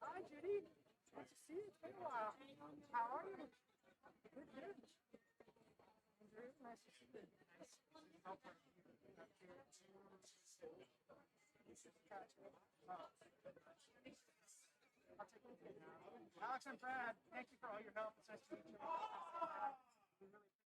Hi, Judy. Nice to see you. It's been a while. How are you? Good, good. Andrew, nice to see you. Alex and Brad, thank you for all your help. It's nice to meet you. We really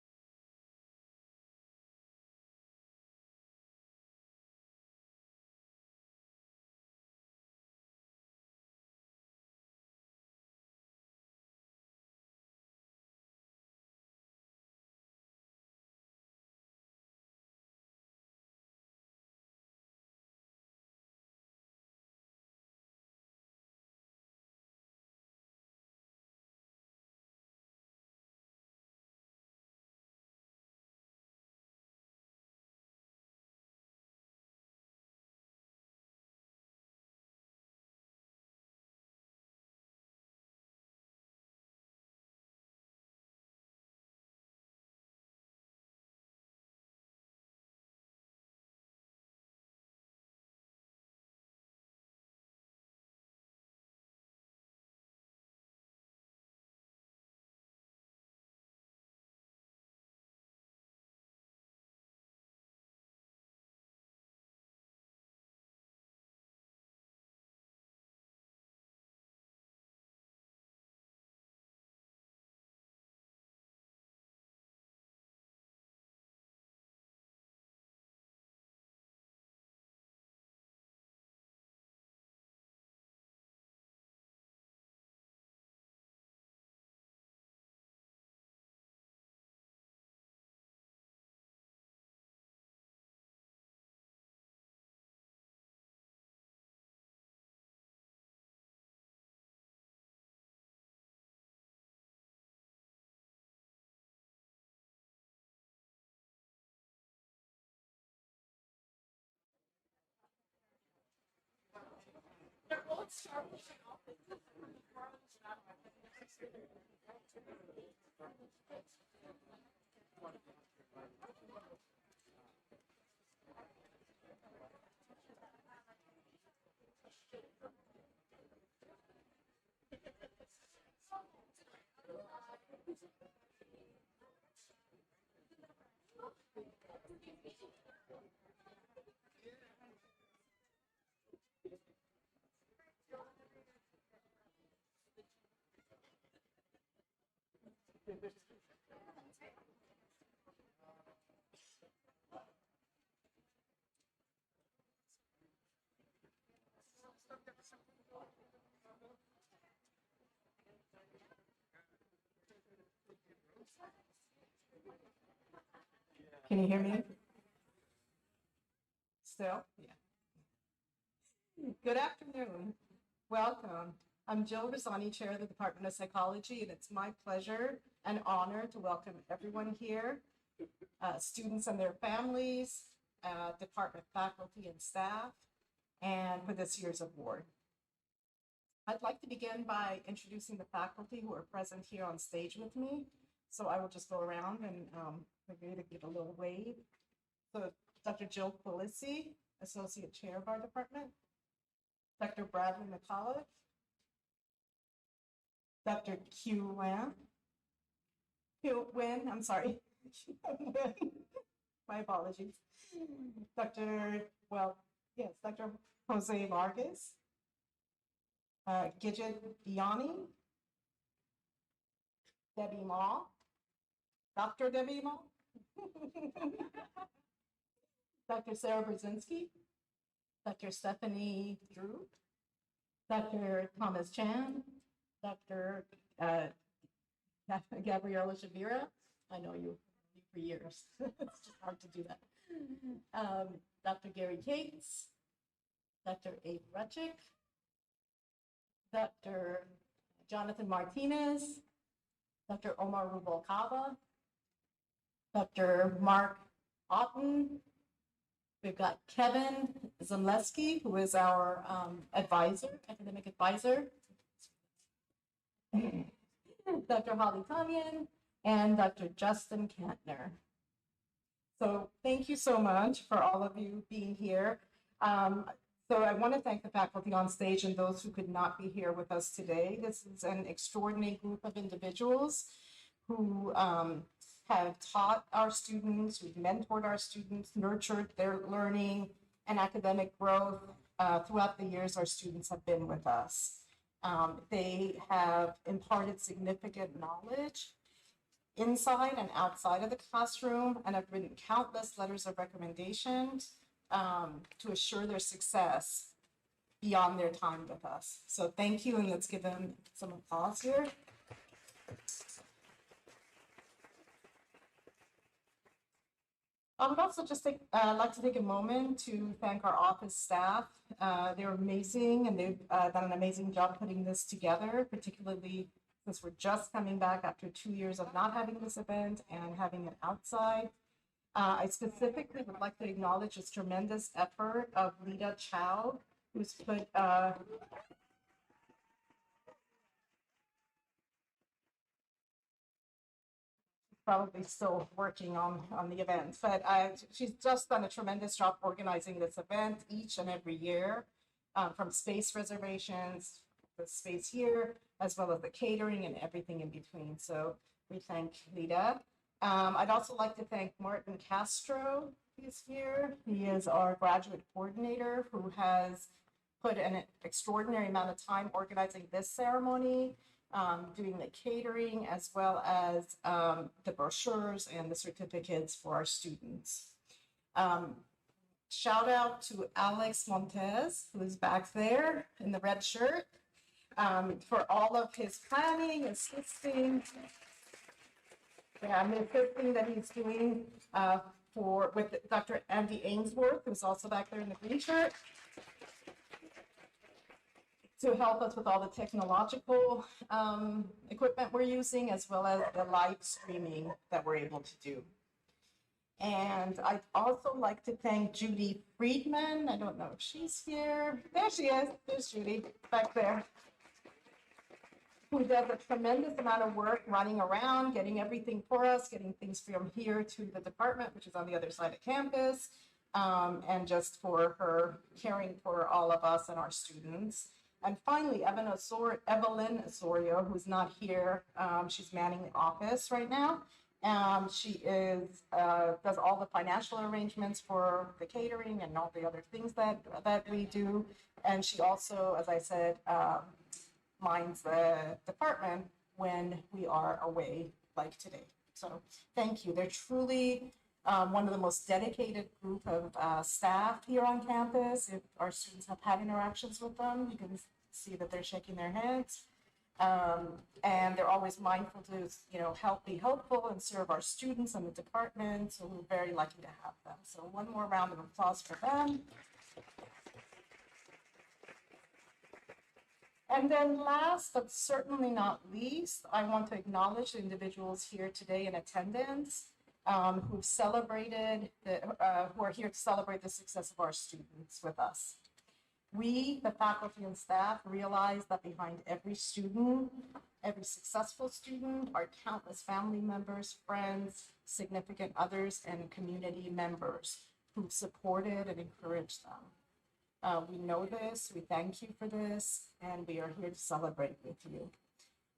Can you hear me? Still? Yeah. Good afternoon. Welcome. I'm Jill Rosani, Chair of the Department of Psychology, and it's my pleasure and honor to welcome everyone here, students and their families, department faculty and staff, and for this year's award. I'd like to begin by introducing the faculty who are present here on stage with me. So I will just go around and maybe to give a little wave. So Dr. Jill Quilisi, Associate Chair of our department. Dr. Bradley McCullough, Dr. Q Win, I'm sorry. My apologies. Dr. Jose Vargas, Gidget Biani, Debbie Ma, Dr. Debbie Ma, Dr. Sarah Brzezinski, Dr. Stephanie Drew, Dr. Thomas Chan, Dr. Gabriela Shavira. I know you for years. It's just hard to do that. Dr. Gary Cates, Dr. Abe Rutchick, Dr. Jonathan Martinez, Dr. Omar Rubalcaba, Dr. Mark Otten. We've got Kevin Zemleski, who is our academic advisor. Dr. Holly Tanyan, and Dr. Justin Kantner. So thank you so much for all of you being here. So I want to thank the faculty on stage and those who could not be here with us today. This is an extraordinary group of individuals who have taught our students, who've mentored our students, nurtured their learning and academic growth. Throughout the years, our students have been with us. They have imparted significant knowledge inside and outside of the classroom and have written countless letters of recommendation to assure their success beyond their time with us. So thank you, and let's give them some applause here. I would also just like to take a moment to thank our office staff. They're amazing, and they've done an amazing job putting this together, particularly since we're just coming back after 2 years of not having this event and having it outside. I specifically would like to acknowledge this tremendous effort of Lita Chow, who's put probably still working on the event, but she's just done a tremendous job organizing this event each and every year, from space reservations, the space here, as well as the catering and everything in between. So we thank Lita. I'd also like to thank Martin Castro, who's here. He is our graduate coordinator who has put an extraordinary amount of time organizing this ceremony, doing the catering, as well as the brochures and the certificates for our students. Shout out to Alex Montez, who is back there in the red shirt, for all of his planning, assisting, the assisting that he's doing with Dr. Andy Ainsworth, who's also back there in the green shirt, to help us with all the technological equipment we're using, as well as the live streaming that we're able to do. And I'd also like to thank Judy Friedman. I don't know if she's here. There she is. There's Judy back there, who does a tremendous amount of work running around, getting everything for us, getting things from here to the department, which is on the other side of campus, and just for her caring for all of us and our students. And finally, Evelyn Osorio, who's not here. She's manning the office right now. She does all the financial arrangements for the catering and all the other things that we do. And she also, as I said, minds the department when we are away, like today. So thank you. They're truly one of the most dedicated group of staff here on campus. If our students have had interactions with them, you can see that they're shaking their heads. And they're always mindful to, be helpful and serve our students and the department. So we're very lucky to have them. So one more round of applause for them. And then last, but certainly not least, I want to acknowledge the individuals here today in attendance who've celebrated, who are here to celebrate the success of our students with us. We, the faculty and staff, realize that behind every student, every successful student, are countless family members, friends, significant others, and community members who've supported and encouraged them. We know this, we thank you for this, and we are here to celebrate with you.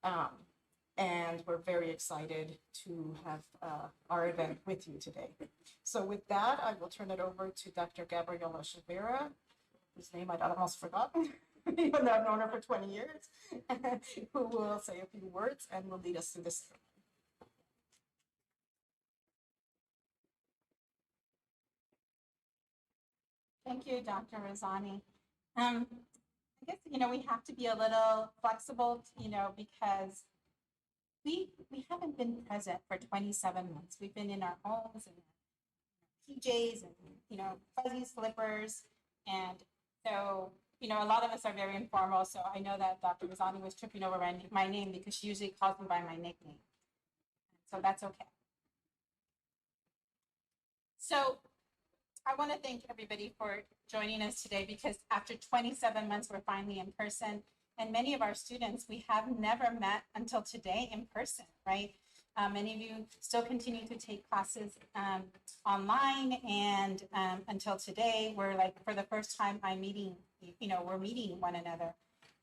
And we're very excited to have our event with you today. So with that, I will turn it over to Dr. Gabriela Chavera, whose name I'd almost forgotten, even though I've known her for 20 years, who will say a few words and will lead us through this. Thank you, Dr. Rosani. I guess, we have to be a little flexible, because we haven't been present for 27 months. We've been in our homes and PJs and, fuzzy slippers. And so, a lot of us are very informal. So I know that Dr. Rosani was tripping over my name because she usually calls me by my nickname. So that's okay. So I want to thank everybody for joining us today, because after 27 months, we're finally in person. And many of our students, we have never met until today in person, right? Many of you still continue to take classes online, and until today, we're like, for the first time, we're meeting one another.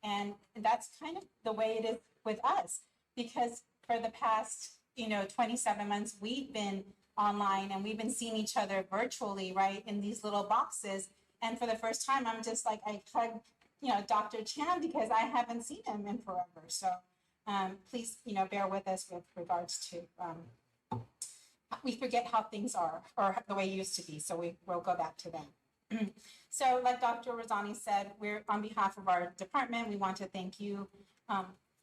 And that's kind of the way it is with us, because for the past, 27 months, we've been online and we've been seeing each other virtually, right, in these little boxes. And for the first time, I'm just like, I hugged, Dr. Chan, because I haven't seen him in forever. So please, bear with us with regards to, we forget how things are, or the way it used to be. So we'll go back to them. So like Dr. Rosani said, we're on behalf of our department, we want to thank you,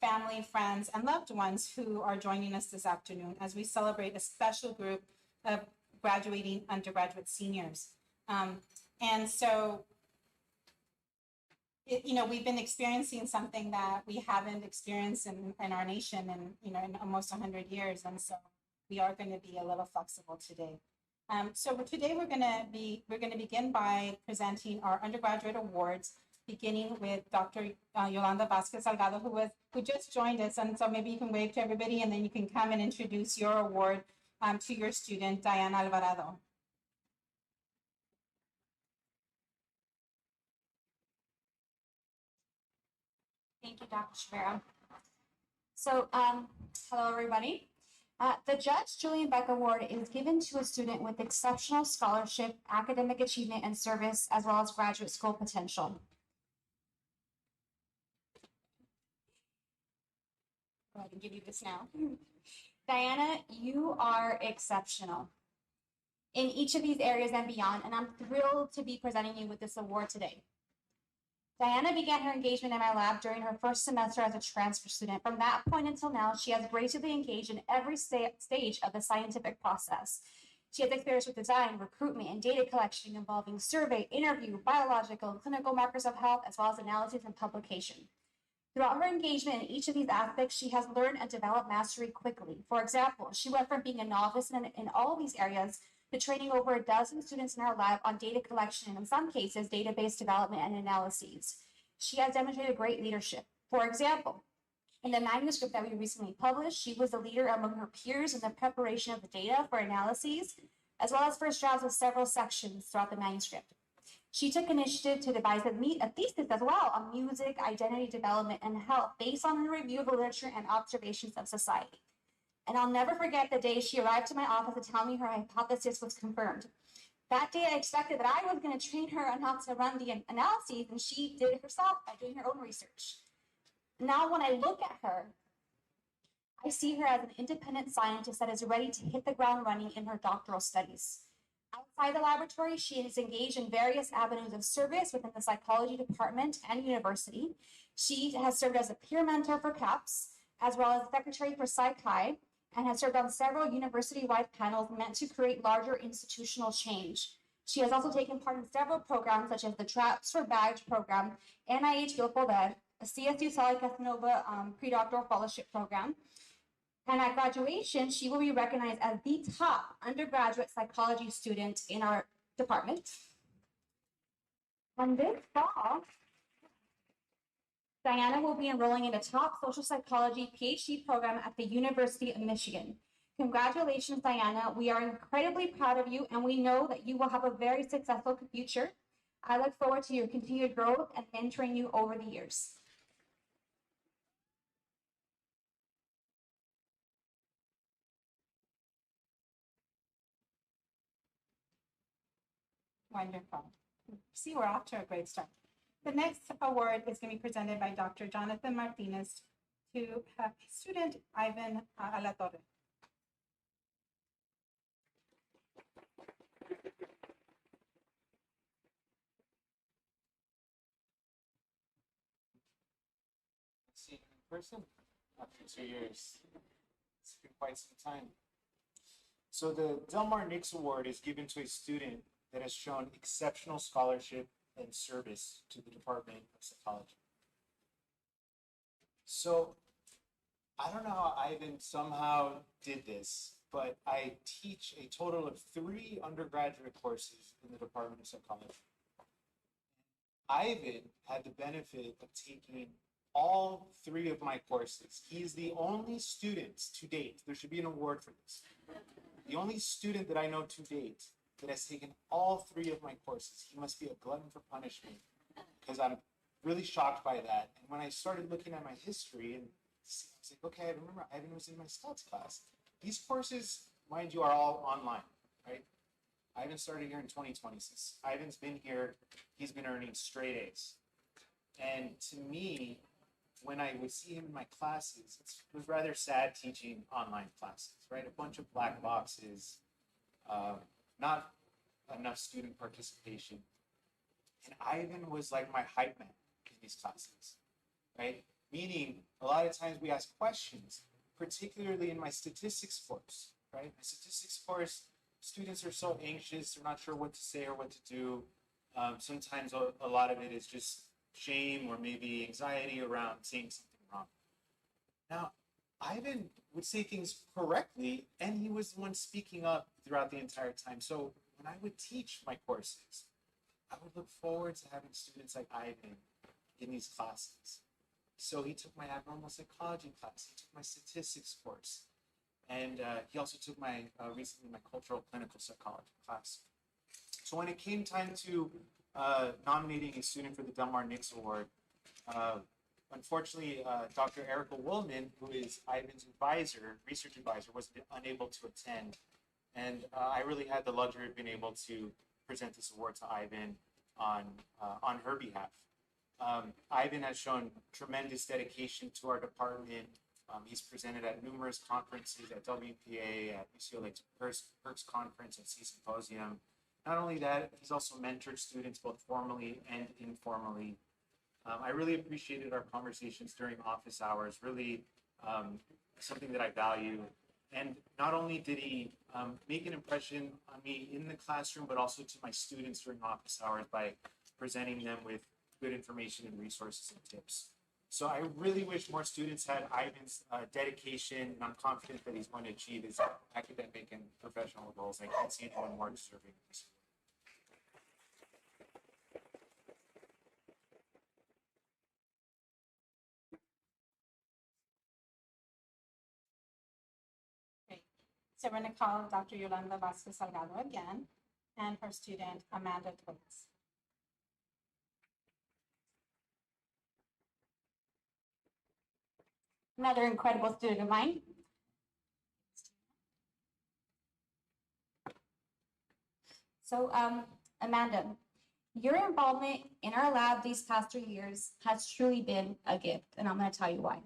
family, friends, and loved ones who are joining us this afternoon as we celebrate a special group of graduating undergraduate seniors. And so, we've been experiencing something that we haven't experienced in our nation in almost 100 years. And so we are going to be a little flexible today. So today we're going to begin by presenting our undergraduate awards, beginning with Dr. Yolanda Vasquez Salgado, who just joined us. And so maybe you can wave to everybody, and then you can come and introduce your award to your student, Diana Alvarado. Thank you, Dr. Chavera. So, hello, everybody. The Judge Julian Beck Award is given to a student with exceptional scholarship, academic achievement, and service, as well as graduate school potential. Go ahead and give you this now. Diana, you are exceptional in each of these areas and beyond, and I'm thrilled to be presenting you with this award today. Diana began her engagement in my lab during her first semester as a transfer student. From that point until now, she has graciously engaged in every stage of the scientific process. She has experience with design, recruitment, and data collection involving survey, interview, biological, and clinical markers of health, as well as analysis and publication. Throughout her engagement in each of these aspects, she has learned and developed mastery quickly. For example, she went from being a novice in all of these areas to training over a dozen students in our lab on data collection and, in some cases, database development and analyses. She has demonstrated great leadership. For example, in the manuscript that we recently published, she was the leader among her peers in the preparation of the data for analyses, as well as first drafts of several sections throughout the manuscript. She took initiative to devise a thesis as well on music, identity development, and health based on her review of the literature and observations of society. And I'll never forget the day she arrived to my office to tell me her hypothesis was confirmed. That day I expected that I was going to train her on how to run the analyses, and she did it herself by doing her own research. Now when I look at her, I see her as an independent scientist that is ready to hit the ground running in her doctoral studies. Outside the laboratory, she is engaged in various avenues of service within the psychology department and university. She has served as a peer mentor for CAPS, as well as secretary for PsyChi, and has served on several university-wide panels meant to create larger institutional change. She has also taken part in several programs such as the Transfer Badge Program, NIH Grupo Red, a CSU Sally Casanova pre-doctoral fellowship program. And at graduation, she will be recognized as the top undergraduate psychology student in our department. And this fall, Diana will be enrolling in the top social psychology PhD program at the University of Michigan. Congratulations, Diana. We are incredibly proud of you, and we know that you will have a very successful future. I look forward to your continued growth and mentoring you over the years. Wonderful. See, we're off to a great start. The next award is going to be presented by Dr. Jonathan Martinez to student Ivan Alatorre. See him in person after 2 years. It's been quite some time. So the Delmar Nix Award is given to a student that has shown exceptional scholarship and service to the Department of Psychology. So I don't know how Ivan somehow did this, but I teach a total of 3 undergraduate courses in the Department of Psychology. Ivan had the benefit of taking all 3 of my courses. He is the only student to date, there should be an award for this, the only student that I know to date that has taken all 3 of my courses. He must be a glutton for punishment, because I'm really shocked by that. And when I started looking at my history, and I was like, okay, I remember Ivan was in my stats class. These courses, mind you, are all online, right? Ivan started here in 2020. Since Ivan's been here, he's been earning straight A's. And to me, when I would see him in my classes, it was rather sad teaching online classes, right? A bunch of black boxes, not enough student participation. And Ivan was like my hype man in these classes, right? Meaning, a lot of times we ask questions, particularly in my statistics course, right? My statistics course, students are so anxious, they're not sure what to say or what to do. Sometimes a lot of it is just shame or maybe anxiety around saying something wrong. Now, Ivan would say things correctly, and he was the one speaking up throughout the entire time. So when I would teach my courses, I would look forward to having students like Ivan in these classes. So he took my abnormal psychology class, he took my statistics course, and he also took my recently my cultural clinical psychology class. So when it came time to nominating a student for the Delmar Nix Award, unfortunately, Dr. Erica Woolman, who is Ivan's advisor, research advisor, was unable to attend. And I really had the luxury of being able to present this award to Ivan on her behalf. Ivan has shown tremendous dedication to our department. He's presented at numerous conferences at WPA, at UCLA Perks Conference, at C-Symposium. Not only that, he's also mentored students both formally and informally. I really appreciated our conversations during office hours, really something that I value. And not only did he make an impression on me in the classroom, but also to my students during office hours by presenting them with good information and resources and tips. So I really wish more students had Ivan's dedication, and I'm confident that he's going to achieve his academic and professional goals. I can't see anyone more deserving of this. Great. So we're going to call Dr. Yolanda Vasquez Salgado again, and her student Amanda Twins. Another incredible student of mine. So, Amanda, your involvement in our lab these past 3 years has truly been a gift, and I'm going to tell you why.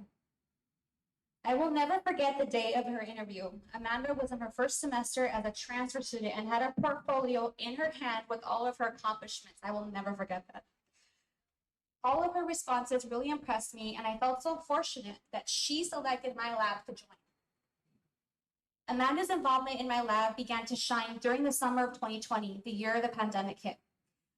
I will never forget the day of her interview. Amanda was in her first semester as a transfer student and had a portfolio in her hand with all of her accomplishments. I will never forget that. All of her responses really impressed me, and I felt so fortunate that she selected my lab to join. Amanda's involvement in my lab began to shine during the summer of 2020, the year the pandemic hit.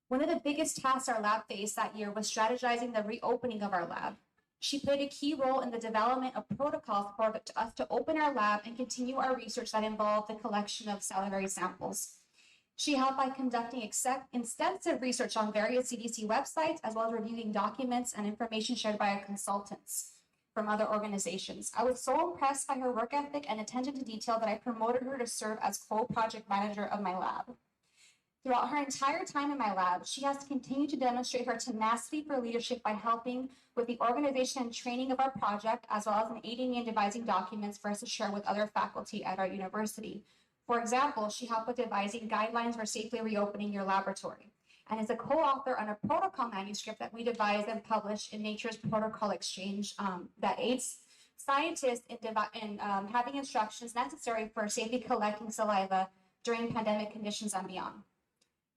One of the biggest tasks our lab faced that year was strategizing the reopening of our lab. She played a key role in the development of protocols for us to open our lab and continue our research that involved the collection of salivary samples. She helped by conducting extensive research on various CDC websites, as well as reviewing documents and information shared by our consultants from other organizations. I was so impressed by her work ethic and attention to detail that I promoted her to serve as co-project manager of my lab. Throughout her entire time in my lab, she has continued to demonstrate her tenacity for leadership by helping with the organization and training of our project, as well as in aiding me in devising documents for us to share with other faculty at our university. For example, she helped with devising guidelines for safely reopening your laboratory and is a co-author on a protocol manuscript that we devised and published in Nature's Protocol Exchange that aids scientists in having instructions necessary for safely collecting saliva during pandemic conditions and beyond.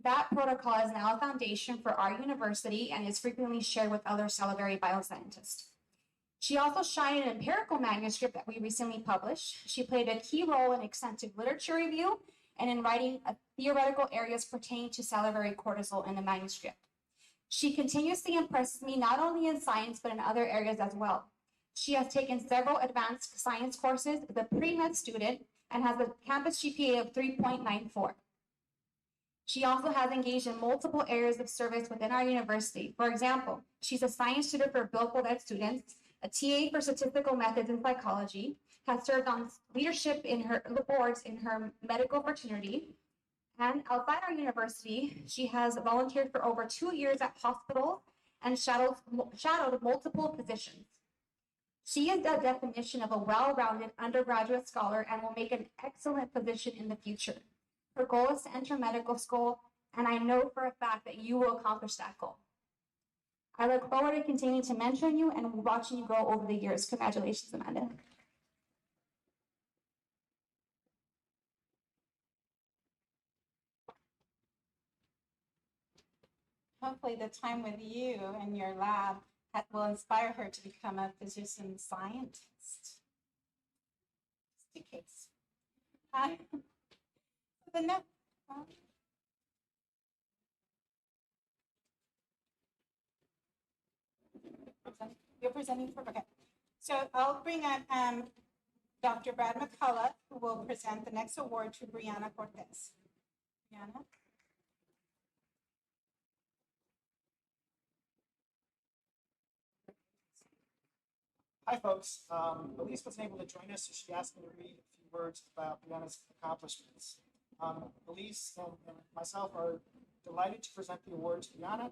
That protocol is now a foundation for our university and is frequently shared with other salivary bioscientists. She also shined an empirical manuscript that we recently published. She played a key role in extensive literature review and in writing theoretical areas pertaining to salivary cortisol in the manuscript. She continuously impresses me not only in science, but in other areas as well. She has taken several advanced science courses, is a pre-med student, and has a campus GPA of 3.94. She also has engaged in multiple areas of service within our university. For example, she's a science tutor for Billfold Ed students, a TA for statistical methods in psychology, has served on leadership in her boards in her medical fraternity, and outside our university, she has volunteered for over 2 years at hospitals and shadowed multiple positions. She is the definition of a well-rounded undergraduate scholar and will make an excellent physician in the future. Her goal is to enter medical school, and I know for a fact that you will accomplish that goal. I look forward to continuing to mentor you and watching you grow over the years. Congratulations, Amanda. Hopefully the time with you and your lab will inspire her to become a physician scientist. Just in case. The next, you're presenting for, okay. So I'll bring up Dr. Brad McCullough, who will present the next award to Brianna Cortez. Brianna? Hi, folks. Elise wasn't able to join us, so she asked me to read a few words about Brianna's accomplishments. Elise and myself are delighted to present the award to Brianna.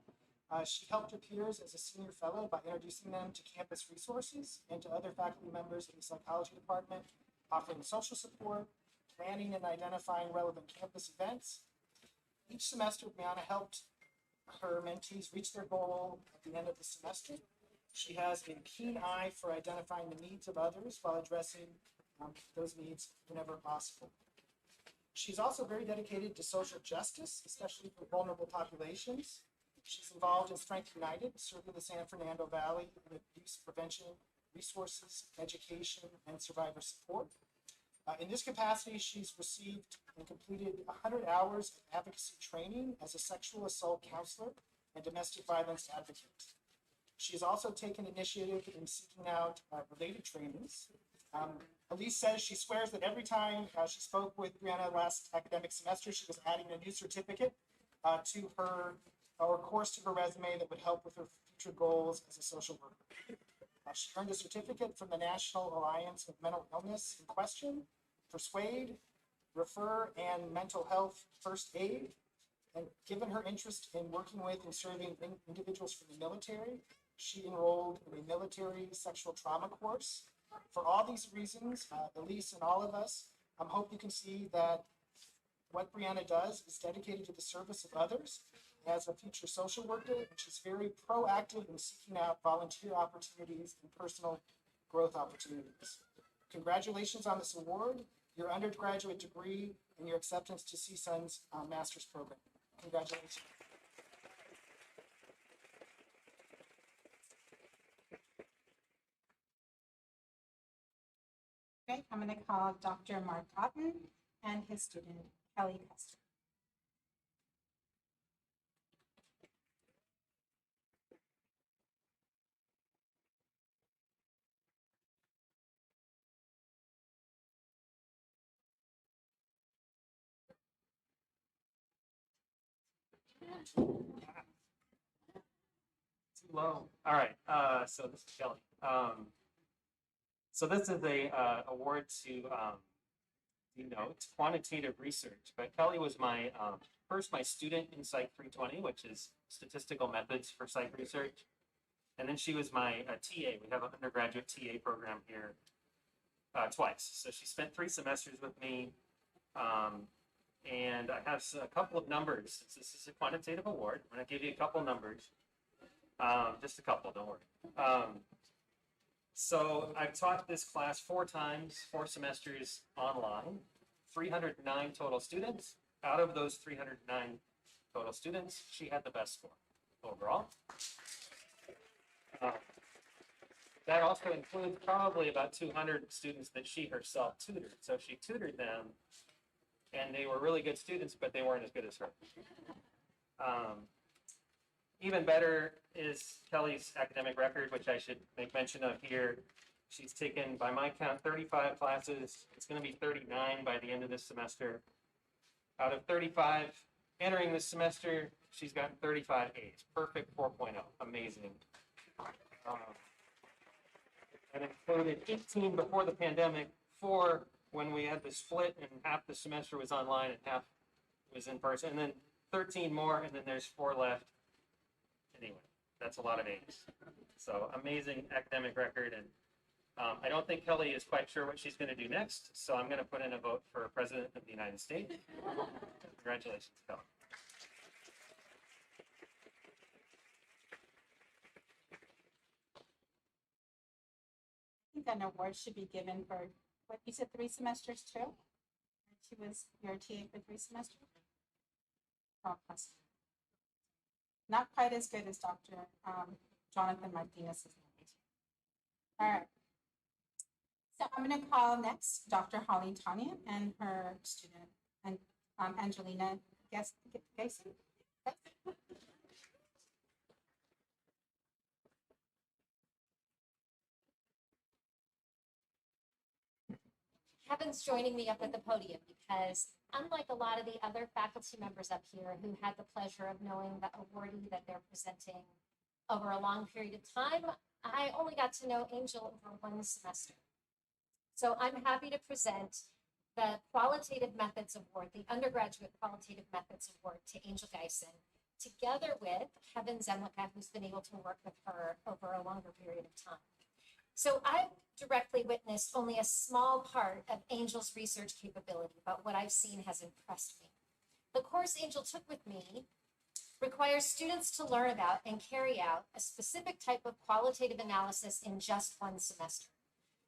She helped her peers as a senior fellow by introducing them to campus resources and to other faculty members in the psychology department, offering social support, planning and identifying relevant campus events. Each semester, Brianna helped her mentees reach their goal at the end of the semester. She has a keen eye for identifying the needs of others while addressing those needs whenever possible. She's also very dedicated to social justice, especially for vulnerable populations. She's involved in Strength United, serving the San Fernando Valley in abuse prevention, resources, education, and survivor support. In this capacity, she's received and completed 100 hours of advocacy training as a sexual assault counselor and domestic violence advocate. She has also taken initiative in seeking out related trainings. Elise says she swears that every time she spoke with Brianna last academic semester, she was adding a new certificate to her or course to her resume that would help with her future goals as a social worker. She earned a certificate from the National Alliance of Mental Illness in Question, Persuade, Refer, and Mental Health First Aid. And given her interest in working with and serving individuals from the military, she enrolled in a military sexual trauma course. For all these reasons, Elise and all of us, I hope you can see that what Brianna does is dedicated to the service of others as a future social worker, and she's very proactive in seeking out volunteer opportunities and personal growth opportunities. Congratulations on this award, your undergraduate degree, and your acceptance to CSUN's master's program. Congratulations. Okay, I'm going to call Dr. Mark Otten and his student, Kelly Custer. Too low. All right. So this is Kelly. So this is a award to it's quantitative research. But Kelly was my first my student in Psych 320, which is statistical methods for psych research, and then she was my TA. We have an undergraduate TA program here twice. So she spent 3 semesters with me. And I have a couple of numbers. Since this is a quantitative award, I'm going to give you a couple numbers. Just a couple, don't worry. So I've taught this class 4 times, 4 semesters online, 309 total students. Out of those 309 total students, she had the best score overall. That also includes probably about 200 students that she herself tutored. So she tutored them, and they were really good students, but they weren't as good as her. Even better is Kelly's academic record, which I should make mention of here. She's taken, by my count, 35 classes. It's going to be 39 by the end of this semester. Out of 35 entering this semester, she's gotten 35 A's. Perfect 4.0. Amazing. That included 18 before the pandemic, 4 when we had the split and half the semester was online and half was in person, and then 13 more, and then there's 4 left. Anyway, that's a lot of A's. So amazing academic record, and I don't think Kelly is quite sure what she's going to do next, so I'm going to put in a vote for President of the United States. Congratulations, Kelly. I think an award should be given for, what, you said 3 semesters too? She was your TA for 3 semesters? Oh, plus. Not quite as good as Dr. Jonathan Martinez. All right. So I'm going to call next Dr. Holly Tanya and her student, and Angelina Geisen. Kevin's joining me up at the podium because unlike a lot of the other faculty members up here who had the pleasure of knowing the awardee that they're presenting over a long period of time, I only got to know Angel over 1 semester. So I'm happy to present the Qualitative Methods Award, the Undergraduate Qualitative Methods Award to Angel Geisen, together with Kevin Zemlicka, who's been able to work with her over a longer period of time. So I've directly witnessed only a small part of Angel's research capability, but what I've seen has impressed me. The course Angel took with me requires students to learn about and carry out a specific type of qualitative analysis in just 1 semester.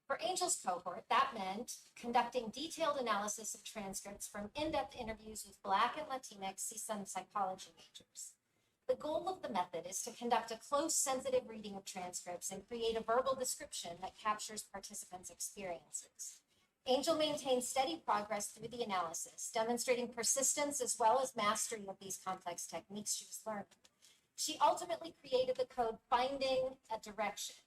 For Angel's cohort, that meant conducting detailed analysis of transcripts from in-depth interviews with Black and Latinx CSUN psychology majors. The goal of the method is to conduct a close, sensitive reading of transcripts and create a verbal description that captures participants' experiences. Angel maintained steady progress through the analysis, demonstrating persistence as well as mastery of these complex techniques she was learning. She ultimately created the code Finding a Direction,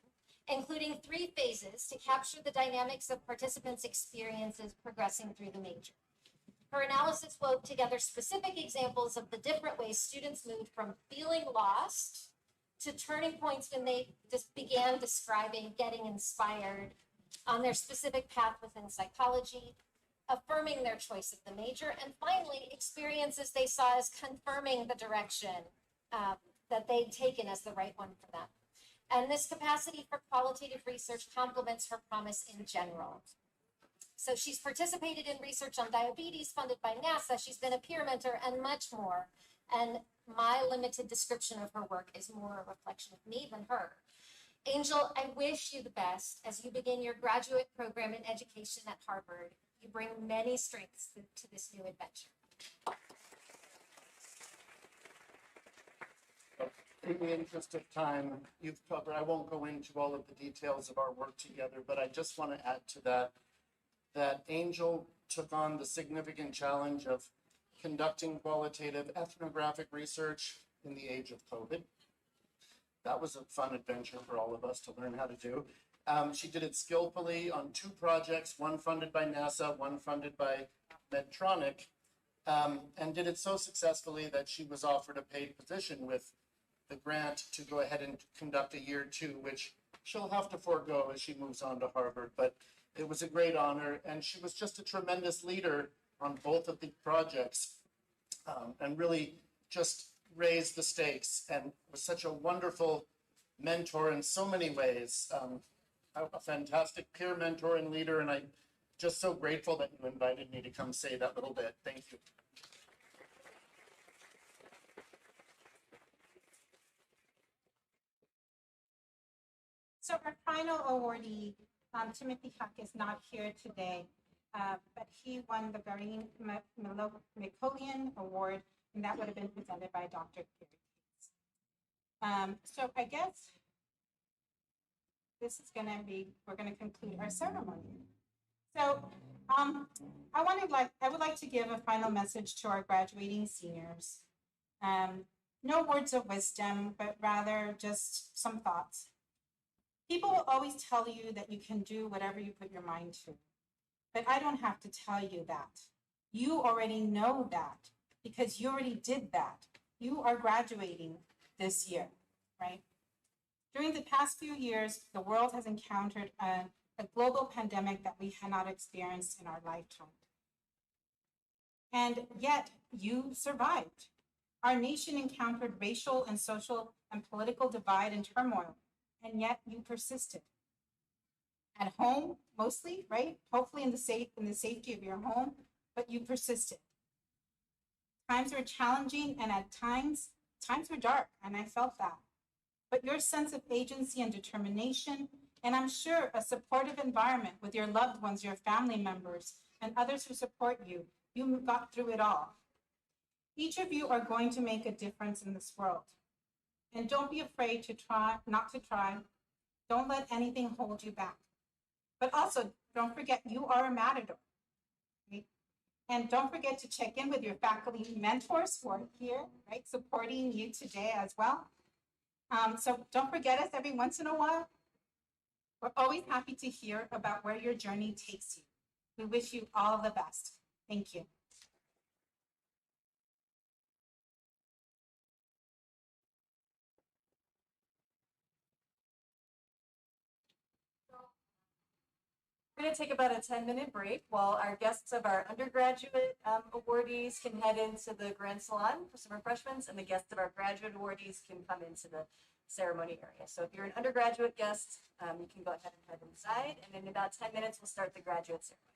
including 3 phases to capture the dynamics of participants' experiences progressing through the major. Her analysis wove together specific examples of the different ways students moved from feeling lost to turning points when they just began describing getting inspired on their specific path within psychology, affirming their choice of the major, and finally, experiences they saw as confirming the direction that they'd taken as the right one for them. And this capacity for qualitative research complements her promise in general. So she's participated in research on diabetes funded by NASA. She's been a peer mentor and much more. And my limited description of her work is more a reflection of me than her. Angel, I wish you the best as you begin your graduate program in education at Harvard. You bring many strengths to this new adventure. In the interest of time, you've covered, I won't go into all of the details of our work together, but I just want to add to that Angel took on the significant challenge of conducting qualitative ethnographic research in the age of COVID. That was a fun adventure for all of us to learn how to do. She did it skillfully on 2 projects, one funded by NASA, one funded by Medtronic, and did it so successfully that she was offered a paid position with the grant to go ahead and conduct a year 2, which she'll have to forego as she moves on to Harvard. But it was a great honor, and she was just a tremendous leader on both of the projects, and really just raised the stakes and was such a wonderful mentor in so many ways. A fantastic peer mentor and leader, and I just so grateful that you invited me to come say that little bit. Thank you. So our final awardee, Timothy Huck, is not here today, but he won the Garine Micolian Award, and that would have been presented by Dr. Gary Hayes. So I guess this is going to be, we're going to conclude our ceremony. So I would like to give a final message to our graduating seniors. No words of wisdom, but rather just some thoughts. People will always tell you that you can do whatever you put your mind to, but I don't have to tell you that. You already know that because you already did that. You are graduating this year, right? During the past few years, the world has encountered a global pandemic that we had not experienced in our lifetime. And yet you survived. Our nation encountered racial and social and political divide and turmoil, and yet you persisted. At home, mostly, right? Hopefully in the safety of your home, but you persisted. Times were challenging, and at times were dark, and I felt that. But your sense of agency and determination, and I'm sure a supportive environment with your loved ones, your family members, and others who support you, you got through it all. Each of you are going to make a difference in this world. And don't be afraid to try, not to try. Don't let anything hold you back. But also, don't forget you are a matador. Right? And don't forget to check in with your faculty mentors who are here, right, supporting you today as well. So don't forget us every once in a while. We're always happy to hear about where your journey takes you. We wish you all the best. Thank you. We're going to take about a 10-minute break while our guests of our undergraduate awardees can head into the Grand Salon for some refreshments, and the guests of our graduate awardees can come into the ceremony area. So if you're an undergraduate guest, you can go ahead and head inside, and in about 10 minutes, we'll start the graduate ceremony.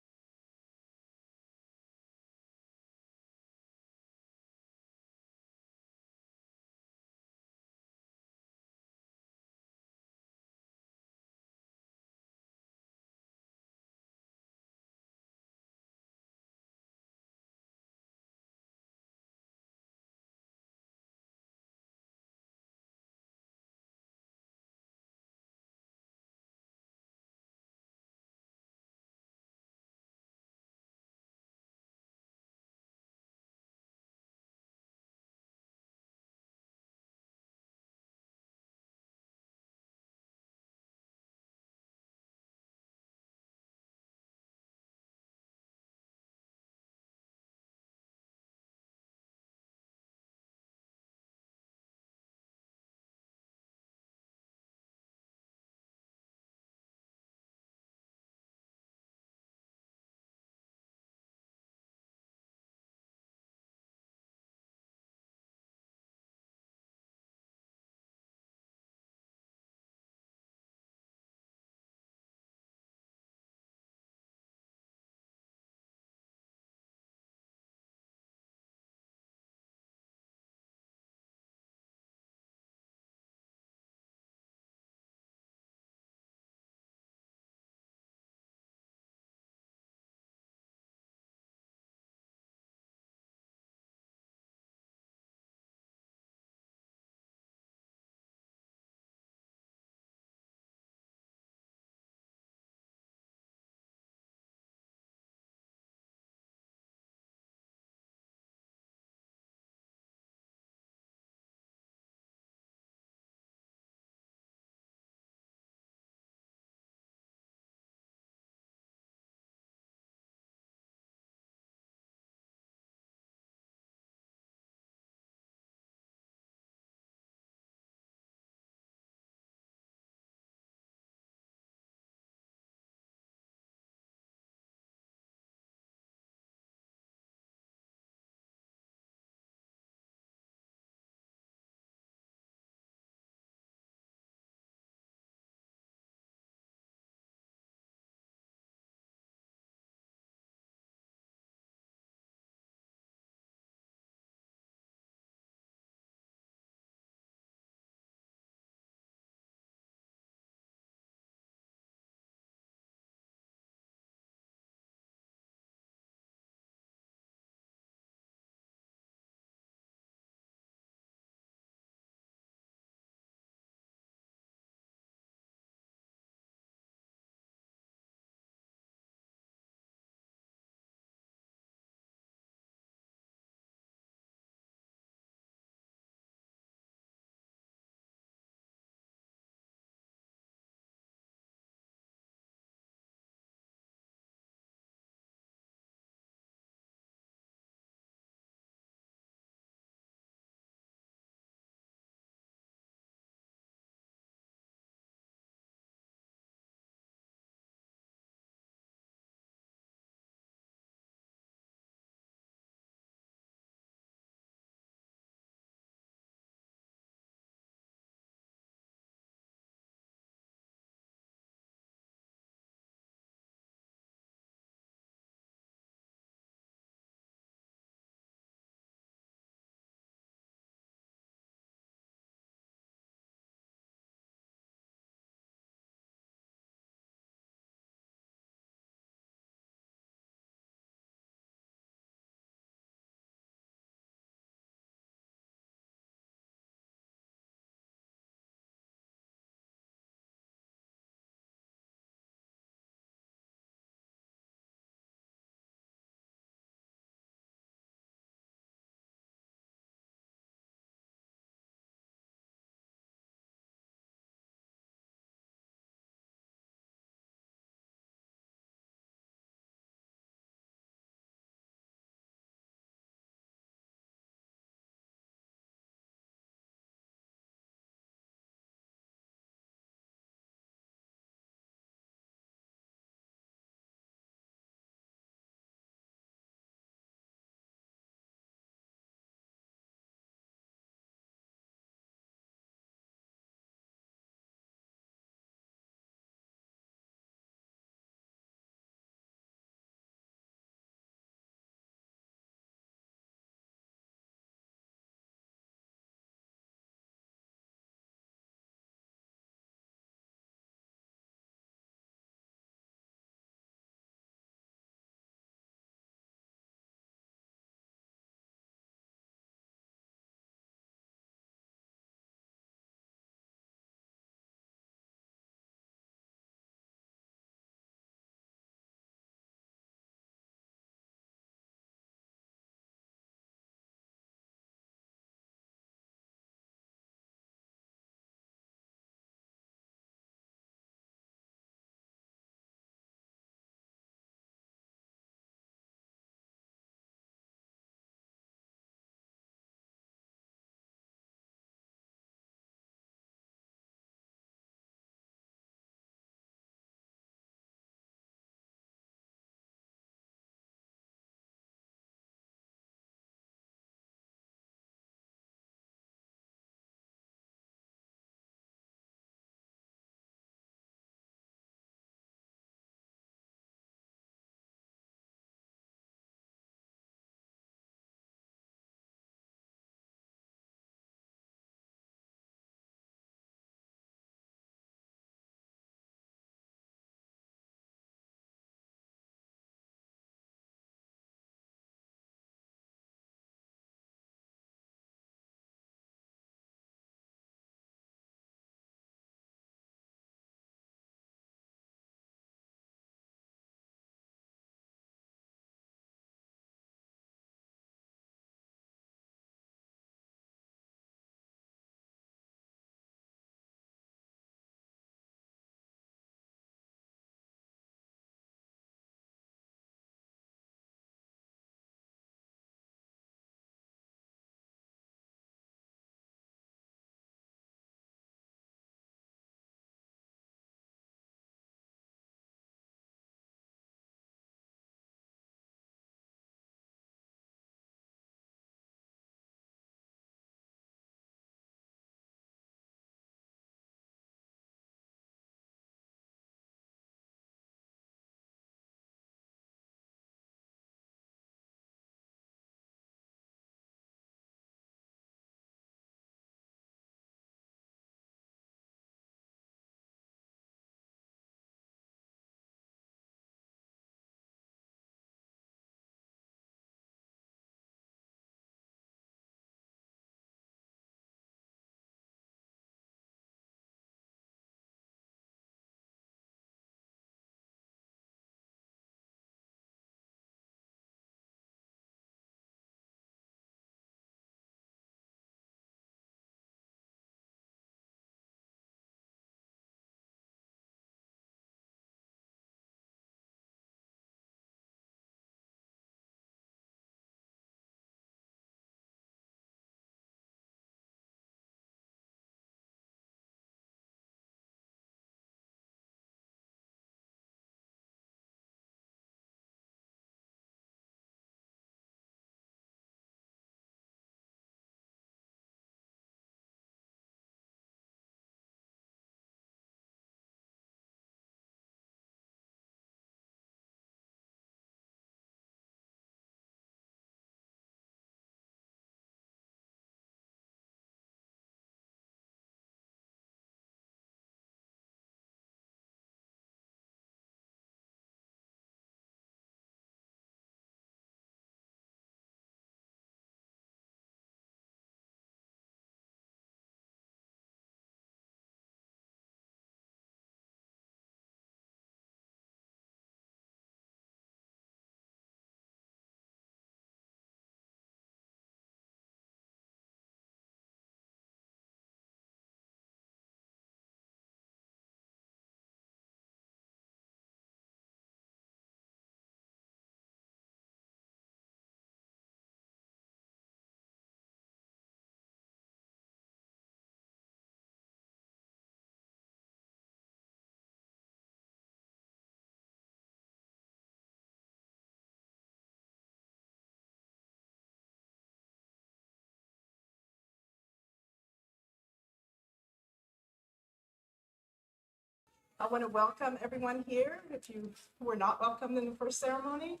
I want to welcome everyone here. If you were not welcomed in the first ceremony,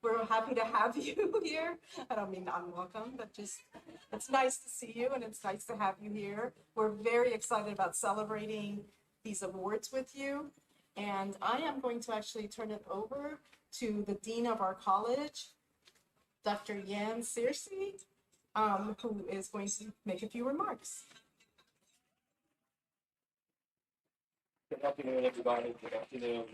we're happy to have you here. I don't mean unwelcome, but just it's nice to see you and it's nice to have you here. We're very excited about celebrating these awards with you. And I am going to actually turn it over to the dean of our college, Dr. Yan Searcy, who is going to make a few remarks. Good afternoon, everybody. Good afternoon.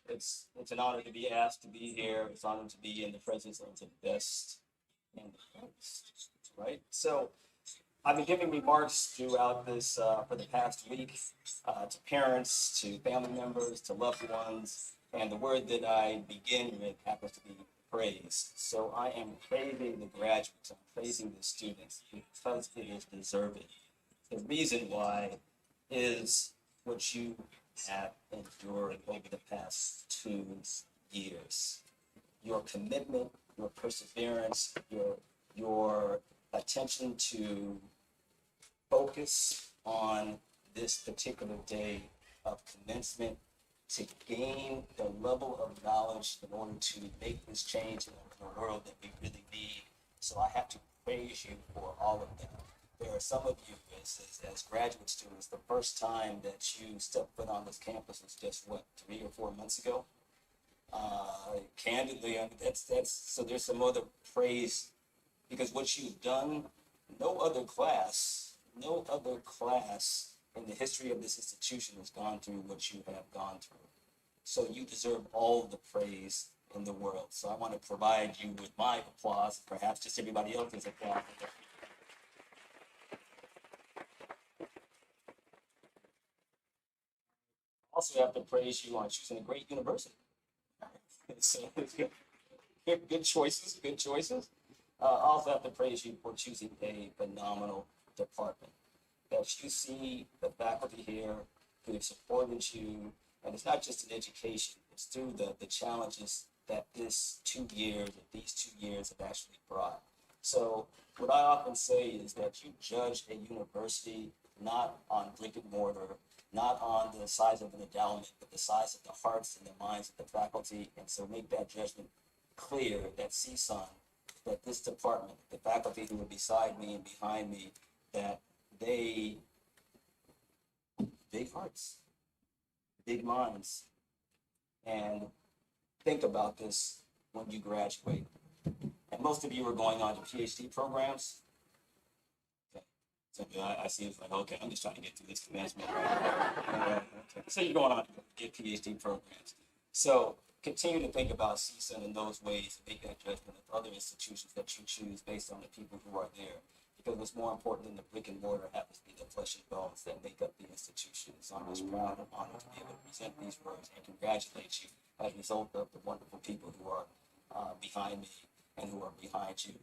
It's an honor to be asked to be here. It's an honor to be in the presence of the best and the best, right? So I've been giving remarks throughout this for the past week to parents, to family members, to loved ones, and the word that I begin with happens to be praise. So I am praising the graduates, I'm praising the students because it is deserving. The reason why is what you have endured over the past 2 years. Your commitment, your perseverance, your attention to focus on this particular day of commencement to gain the level of knowledge in order to make this change in the world that we really need. So I have to praise you for all of that. There are some of you as graduate students, the first time that you stepped foot on this campus was just what, 3 or 4 months ago? Candidly, I mean, that's so there's some other praise because what you've done, no other class in the history of this institution has gone through what you have gone through. So you deserve all the praise in the world. So I want to provide you with my applause, perhaps just everybody else's applause. Also have to praise you on choosing a great university. So good choices, good choices. I also have to praise you for choosing a phenomenal department. That you see the faculty here who have supported you, and it's not just in education, it's through the challenges that these 2 years have actually brought. So what I often say is that you judge a university not on brick and mortar, not on the size of an endowment, but the size of the hearts and the minds of the faculty. And so make that judgment clear that CSUN, that this department, the faculty who are beside me and behind me, that they, big hearts, big minds, and think about this when you graduate. And most of you are going on to PhD programs. So I see it's like, okay, I'm just trying to get through this commencement. Okay. So you're going on to get PhD programs. So continue to think about CSUN in those ways and make that judgment of other institutions that you choose based on the people who are there. Because what's more important than the brick and mortar happens to be the flesh and bones that make up the institution. So I'm just proud and honored to be able to present these words and congratulate you as a result of the wonderful people who are behind me and who are behind you.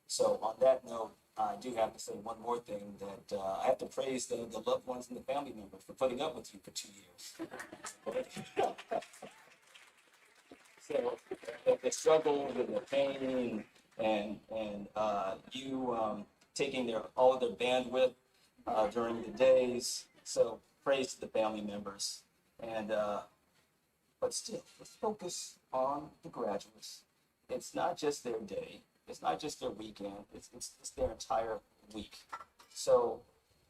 So on that note, I do have to say one more thing, that I have to praise the loved ones and the family members for putting up with you for 2 years. So the struggle and the pain and you taking all of their bandwidth during the days. So praise to the family members. And but still, let's focus on the graduates. It's not just their day. It's not just their weekend, it's their entire week. So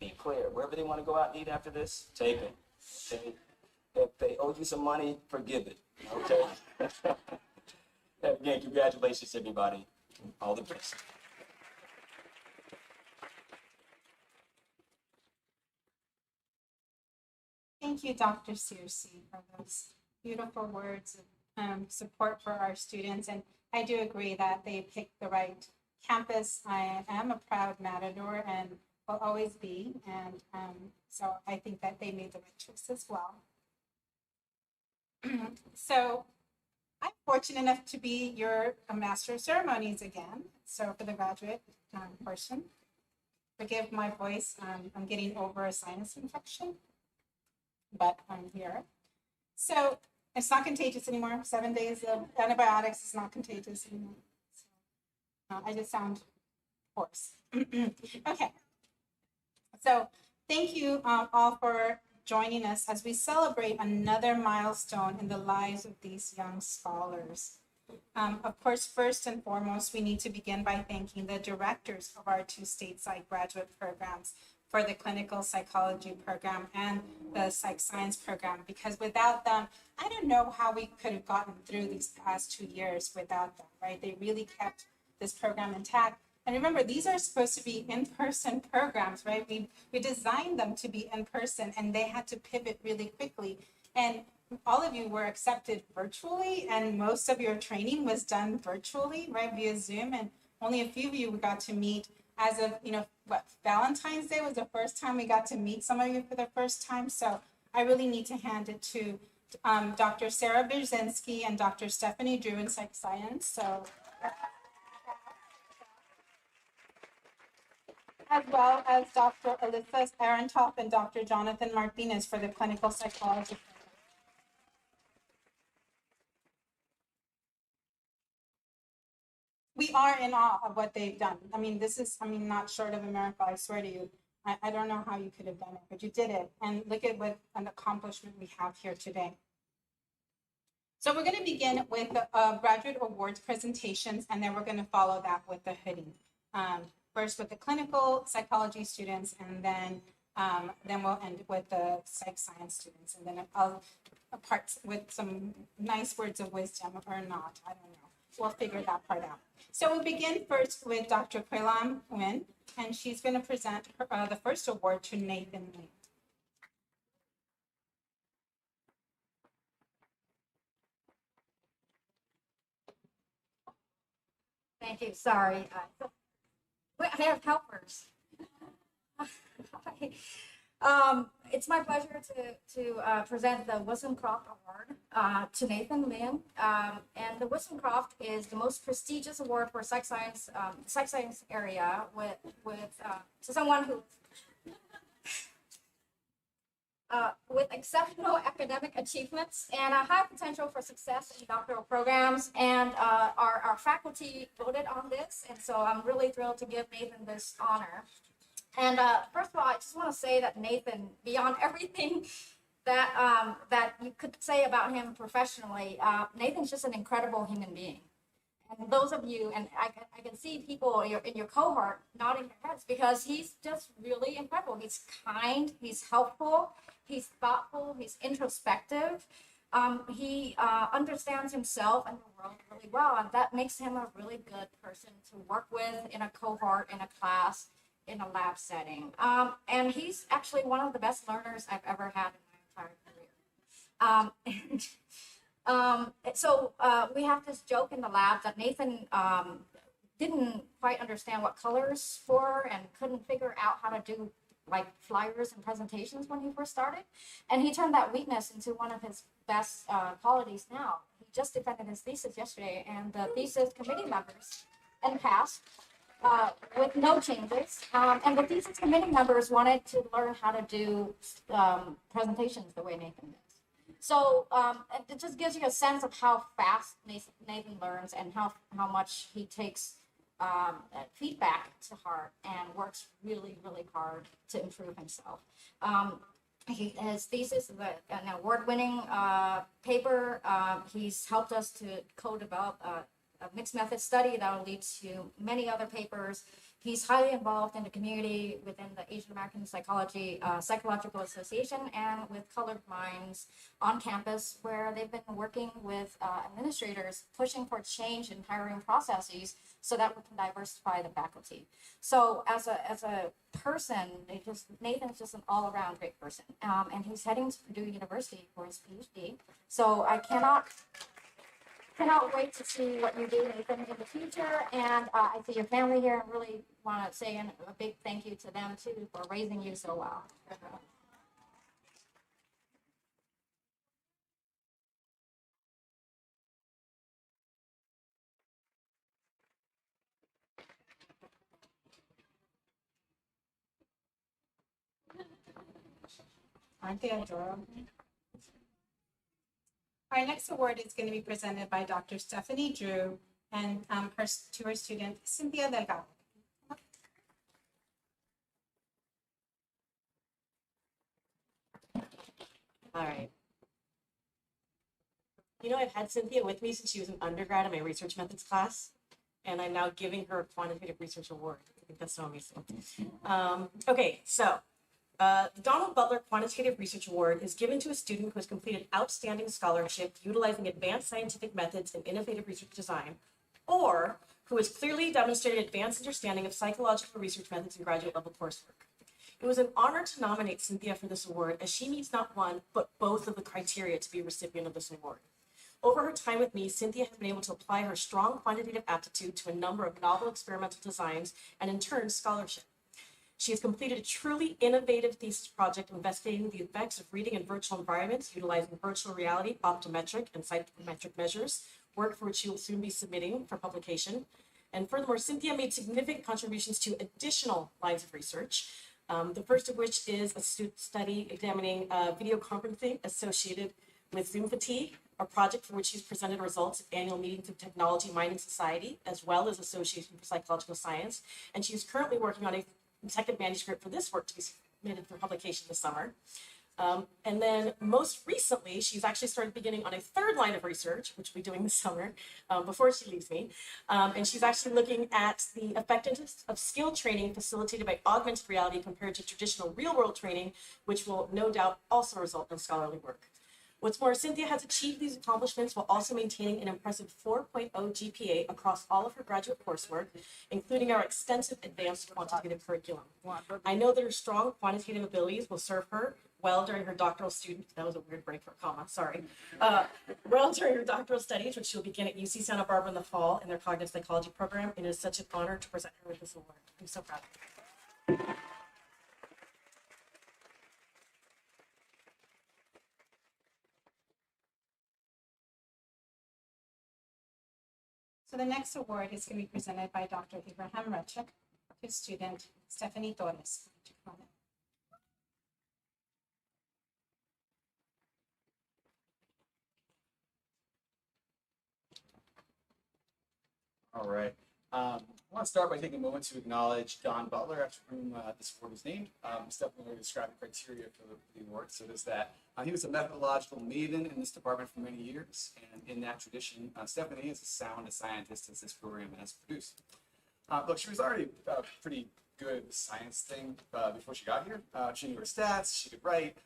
be clear, wherever they want to go out and eat after this, take it. Okay? If they owe you some money, forgive it. Okay? Again, congratulations, everybody. All the best. Thank you, Dr. Searcy, for those beautiful words of support for our students. And I do agree that they picked the right campus. I am a proud Matador and will always be. And so I think that they made the right choice as well. So I'm fortunate enough to be your Master of Ceremonies again. So for the graduate portion, forgive my voice. I'm getting over a sinus infection, but I'm here. So it's not contagious anymore. 7 days of antibiotics is not contagious anymore. So, I just sound hoarse. Okay. So thank you all for joining us as we celebrate another milestone in the lives of these young scholars. Of course, first and foremost, we need to begin by thanking the directors of our two stateside graduate programs for the clinical psychology program and the psych science program, because without them, I don't know how we could have gotten through these past 2 years without them, right? They really kept this program intact. And remember, these are supposed to be in-person programs, right? We designed them to be in person, and they had to pivot really quickly. And all of you were accepted virtually, and most of your training was done virtually, right, via Zoom. And only a few of you got to meet as of, Valentine's Day was the first time we got to meet some of you for the first time. So I really need to hand it to Dr. Sarah Brzezinski and Dr. Stephanie Drew in Psych Science. So, as well as Dr. Alyssa Arentoff and Dr. Jonathan Martinez for the clinical psychology. We are in awe of what they've done. I mean, this is, not short of a miracle, I swear to you. I don't know how you could have done it, but you did it. And look at what an accomplishment we have here today. So we're going to begin with the graduate awards presentations, and then we're going to follow that with the hoodie. First with the clinical psychology students, and then we'll end with the psych science students, and then I'll part with some nice words of wisdom or not, I don't know. We'll figure that part out. So we'll begin first with Dr. Kwelam Nguyen, and she's going to present her, the first award to Nathan Lee. Thank you. Sorry. I have helpers. It's my pleasure to present the Wissenscroft Award to Nathan Lin. And the Wissenscroft is the most prestigious award for psych science area to someone who with exceptional academic achievements and a high potential for success in doctoral programs. And our faculty voted on this, and so I'm really thrilled to give Nathan this honor. And first of all, I just want to say that Nathan, beyond everything that you could say about him professionally, Nathan's just an incredible human being. And those of you, and I can see people in your cohort nodding their heads because he's just really incredible. He's kind, he's helpful, he's thoughtful, he's introspective. He understands himself and the world really well, and that makes him a really good person to work with in a cohort, in a class, in a lab setting. And he's actually one of the best learners I've ever had in my entire career. So we have this joke in the lab that Nathan didn't quite understand what colors were and couldn't figure out how to do like flyers and presentations when he first started. And he turned that weakness into one of his best qualities now. He just defended his thesis yesterday, and the thesis committee members and passed with no changes. And the thesis committee members wanted to learn how to do presentations the way Nathan does. So it just gives you a sense of how fast Nathan learns and how much he takes feedback to heart and works really, really hard to improve himself. His thesis is an award-winning paper. He's helped us to co-develop a mixed method study that will lead to many other papers. He's highly involved in the community within the Asian American Psychological Association and with Colored Minds on campus, where they've been working with administrators pushing for change in hiring processes so that we can diversify the faculty. So as a person, Nathan's just an all-around great person. And he's heading to Purdue University for his PhD. So I cannot wait to see what you do, Nathan, in the future. And I see your family here and really want to say a big thank you to them too for raising you so well. Aren't they adorable? Our next award is going to be presented by Dr. Stephanie Drew and to her student, Cynthia Delgado. All right. You know, I've had Cynthia with me since she was an undergrad in my research methods class, and I'm now giving her a quantitative research award. I think that's so amazing. Okay, so the Donald Butler Quantitative Research Award is given to a student who has completed outstanding scholarship utilizing advanced scientific methods and innovative research design, or who has clearly demonstrated advanced understanding of psychological research methods in graduate level coursework. It was an honor to nominate Cynthia for this award, as she meets not one, but both of the criteria to be a recipient of this award. Over her time with me, Cynthia has been able to apply her strong quantitative aptitude to a number of novel experimental designs and, in turn, scholarship. She has completed a truly innovative thesis project investigating the effects of reading in virtual environments utilizing virtual reality, optometric, and psychometric measures, work for which she will soon be submitting for publication. And furthermore, Cynthia made significant contributions to additional lines of research, the first of which is a study examining video conferencing associated with Zoom fatigue, a project for which she's presented results at annual meetings of Technology, Mind, and Society, as well as Association for Psychological Science. And she's currently working on a second manuscript for this work to be submitted for publication this summer. And then most recently, she's actually started beginning on a third line of research, which we'll be doing this summer, before she leaves me. And she's actually looking at the effectiveness of skill training facilitated by augmented reality compared to traditional real-world training, which will no doubt also result in scholarly work. What's more, Cynthia has achieved these accomplishments while also maintaining an impressive 4.0 GPA across all of her graduate coursework, including our extensive advanced quantitative curriculum. I know that her strong quantitative abilities will serve her well during her doctoral student, that was a weird break for a comma, sorry. Well during her doctoral studies, which she'll begin at UC Santa Barbara in the fall in their cognitive psychology program. It is such an honor to present her with this award. I'm so proud of her. So the next award is going to be presented by Dr. Abraham Rechik to student Stephanie Torres. All right. I want to start by taking a moment to acknowledge Don Butler, after whom this award was named. Stephanie already described the criteria for the award, so there's that. He was a methodological maven in this department for many years, and in that tradition, Stephanie is as sound a scientist as this program has produced. Look, she was already pretty good at the science thing before she got here. She knew her stats, she could write,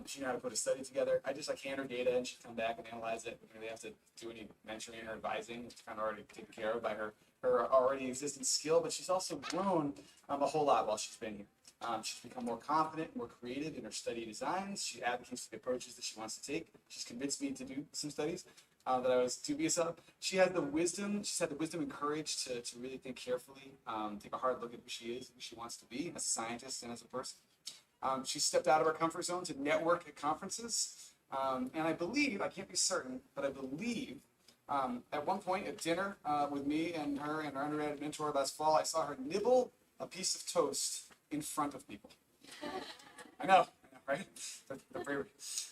she knew how to put a study together. I just hand her data and she'd come back and analyze it. We didn't really have to do any mentoring or advising. It's kind of already taken care of by her already existing skill, but she's also grown a whole lot while she's been here. She's become more confident, more creative in her study designs. She advocates for the approaches that she wants to take. She's convinced me to do some studies that I was dubious of. She's had the wisdom and courage to really think carefully, take a hard look at who she is, who she wants to be as a scientist and as a person. She stepped out of her comfort zone to network at conferences. And I believe, I can't be certain, but I believe at one point at dinner with me and her and our undergraduate mentor last fall, I saw her nibble a piece of toast in front of people. I know, right? The bravery.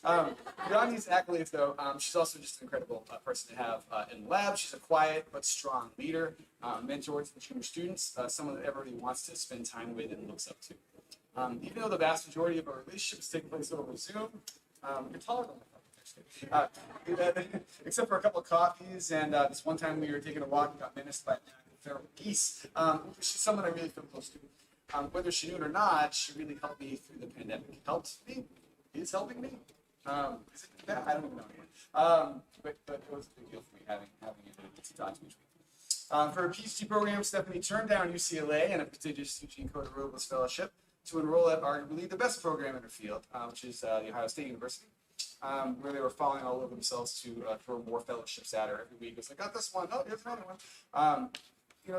Beyond these accolades, though, she's also just an incredible person to have in the lab. She's a quiet but strong leader, mentor to the junior students, someone that everybody wants to spend time with and looks up to. Even though the vast majority of our relationships take place over Zoom, you're taller than I thought, except for a couple of coffees and this one time we were taking a walk and got menaced by feral geese. She's someone I really feel close to. Whether she knew it or not, she really helped me through the pandemic. Helped me? Is helping me? Is it that? I don't even know yet. But it was a big deal for me having you to talk to each week. For her PhD program, Stephanie turned down UCLA and a prestigious Eugene Coder Robles Fellowship to enroll at arguably the best program in her field, which is the Ohio State University, where they were falling all over themselves to throw more fellowships at her every week. It's like, got this one, oh, here's another one.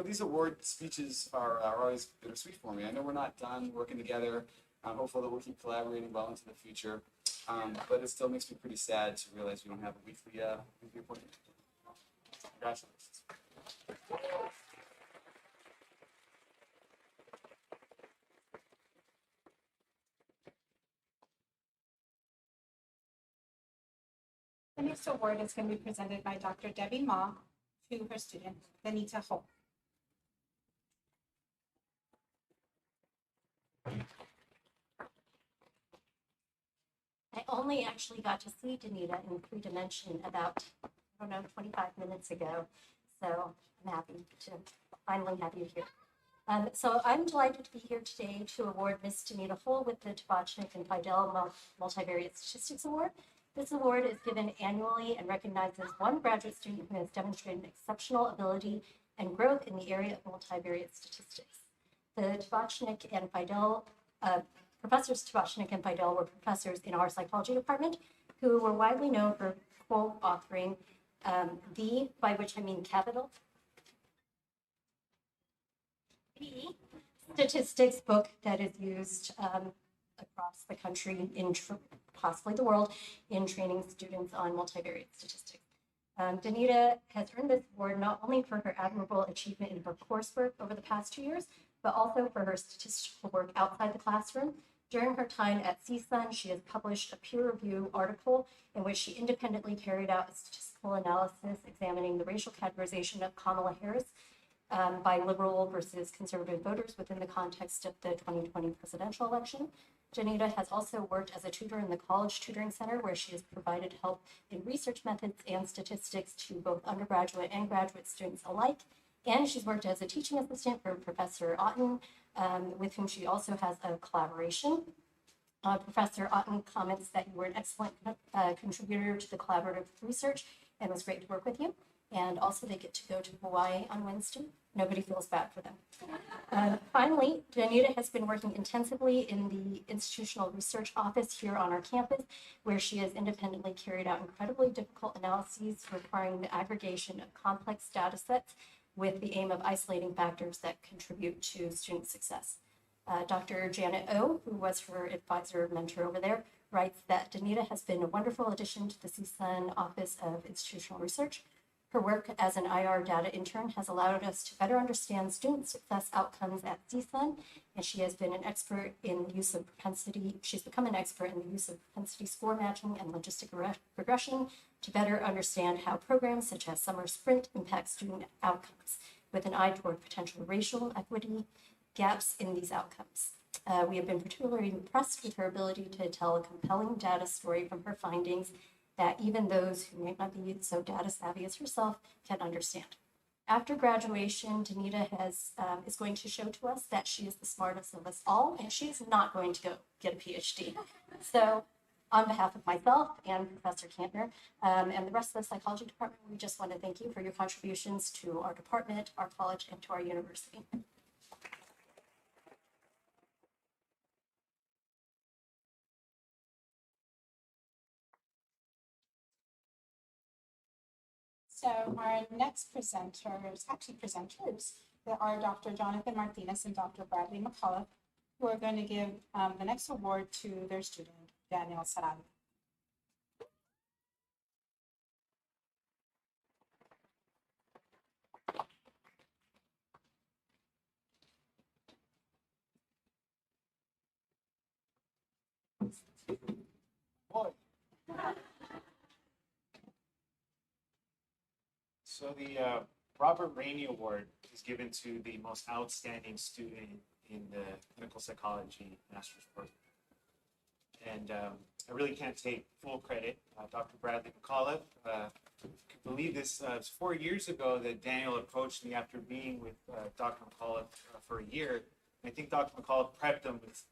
These award speeches are always bittersweet for me. I know we're not done working together. I'm hopeful that we'll keep collaborating well into the future. But it still makes me pretty sad to realize we don't have a weekly appointment. Congratulations. The next award is going to be presented by Dr. Debbie Ma to her student, Benita Ho. I only finally actually got to see Danita in 3D about, I don't know, 25 minutes ago. So I'm happy to finally have you here. So I'm delighted to be here today to award Miss Danita Hull with the Tabachnik and Fidel Multivariate Statistics Award. This award is given annually and recognizes one graduate student who has demonstrated exceptional ability and growth in the area of multivariate statistics. The Tabachnik and Fidel, Professors Tabachnik and Fidel were professors in our psychology department who were widely known for co-authoring the, by which I mean capital, the statistics book that is used across the country, in possibly the world, in training students on multivariate statistics. Danita has earned this award not only for her admirable achievement in her coursework over the past 2 years, but also for her statistical work outside the classroom. During her time at CSUN, she has published a peer-review article in which she independently carried out a statistical analysis examining the racial categorization of Kamala Harris by liberal versus conservative voters within the context of the 2020 presidential election. Danita has also worked as a tutor in the College Tutoring Center, where she has provided help in research methods and statistics to both undergraduate and graduate students alike. And she's worked as a teaching assistant for Professor Otten, with whom she also has a collaboration. Professor Otten comments that you were an excellent contributor to the collaborative research and it was great to work with you. And also they get to go to Hawaii on Wednesday. Nobody feels bad for them. Finally, Danita has been working intensively in the institutional research office here on our campus, where she has independently carried out incredibly difficult analyses requiring the aggregation of complex data sets with the aim of isolating factors that contribute to student success. Dr. Janet O, who was her advisor mentor over there, writes that Danita has been a wonderful addition to the CSUN Office of Institutional Research. Her work as an IR data intern has allowed us to better understand student success outcomes at CSUN, and she has been an expert in the use of propensity. She's become an expert in the use of propensity score matching and logistic regression to better understand how programs such as Summer Sprint impact student outcomes, with an eye toward potential racial equity gaps in these outcomes. We have been particularly impressed with her ability to tell a compelling data story from her findings that even those who might not be so data savvy as herself can understand. After graduation, Danita is going to show to us that she is the smartest of us all, and she's not going to go get a PhD. So on behalf of myself and Professor Kantner and the rest of the psychology department, we just want to thank you for your contributions to our department, our college, and to our university. So our next presenters, there are Dr. Jonathan Martinez and Dr. Bradley McCullough, who are going to give the next award to their student, Daniel Sarabia. Boy. So the Robert Rainey Award is given to the most outstanding student in the clinical psychology master's program. And I really can't take full credit. Dr. Bradley McCullough, I believe this was 4 years ago that Daniel approached me after being with Dr. McCullough for a year. And I think Dr. McCullough prepped him with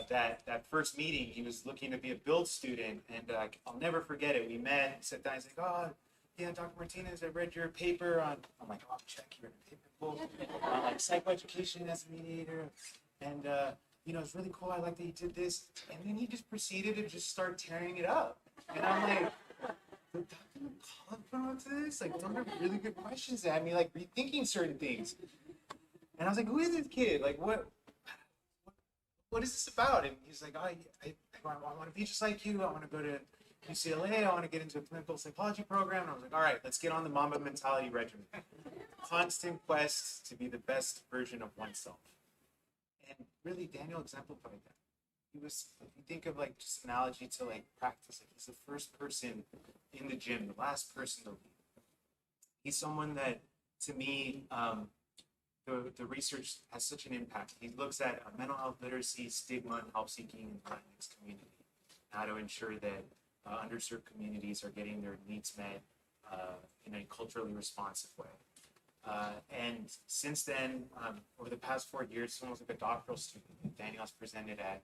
that first meeting. He was looking to be a build student, and I'll never forget it. We met, sat down, he's like, oh, yeah, Dr. Martinez, I read your paper on, I'm like, oh, check, you read a paper book on like psychoeducation as a mediator. And, you know, it's really cool. I like that you did this. And then he just proceeded to just start tearing it up. And I'm like, did Dr. McCullough come up to this? Like, those are really good questions that had me like rethinking certain things. And I was like, who is this kid? Like, what is this about? And he's like, oh, I want to be just like you. I want to go to UCLA. I want to get into a clinical psychology program. And I was like, all right, let's get on the Mamba mentality regimen. Constant quest to be the best version of oneself. And really, Daniel exemplified that. He was, if you think of like just analogy to like practice, like he's the first person in the gym, the last person to leave. He's someone that, to me, the research has such an impact. He looks at mental health literacy, stigma, and help seeking in the Latinx community. how to ensure that underserved communities are getting their needs met in a culturally responsive way. And since then, over the past 4 years, he's almost like a doctoral student. Daniel's presented at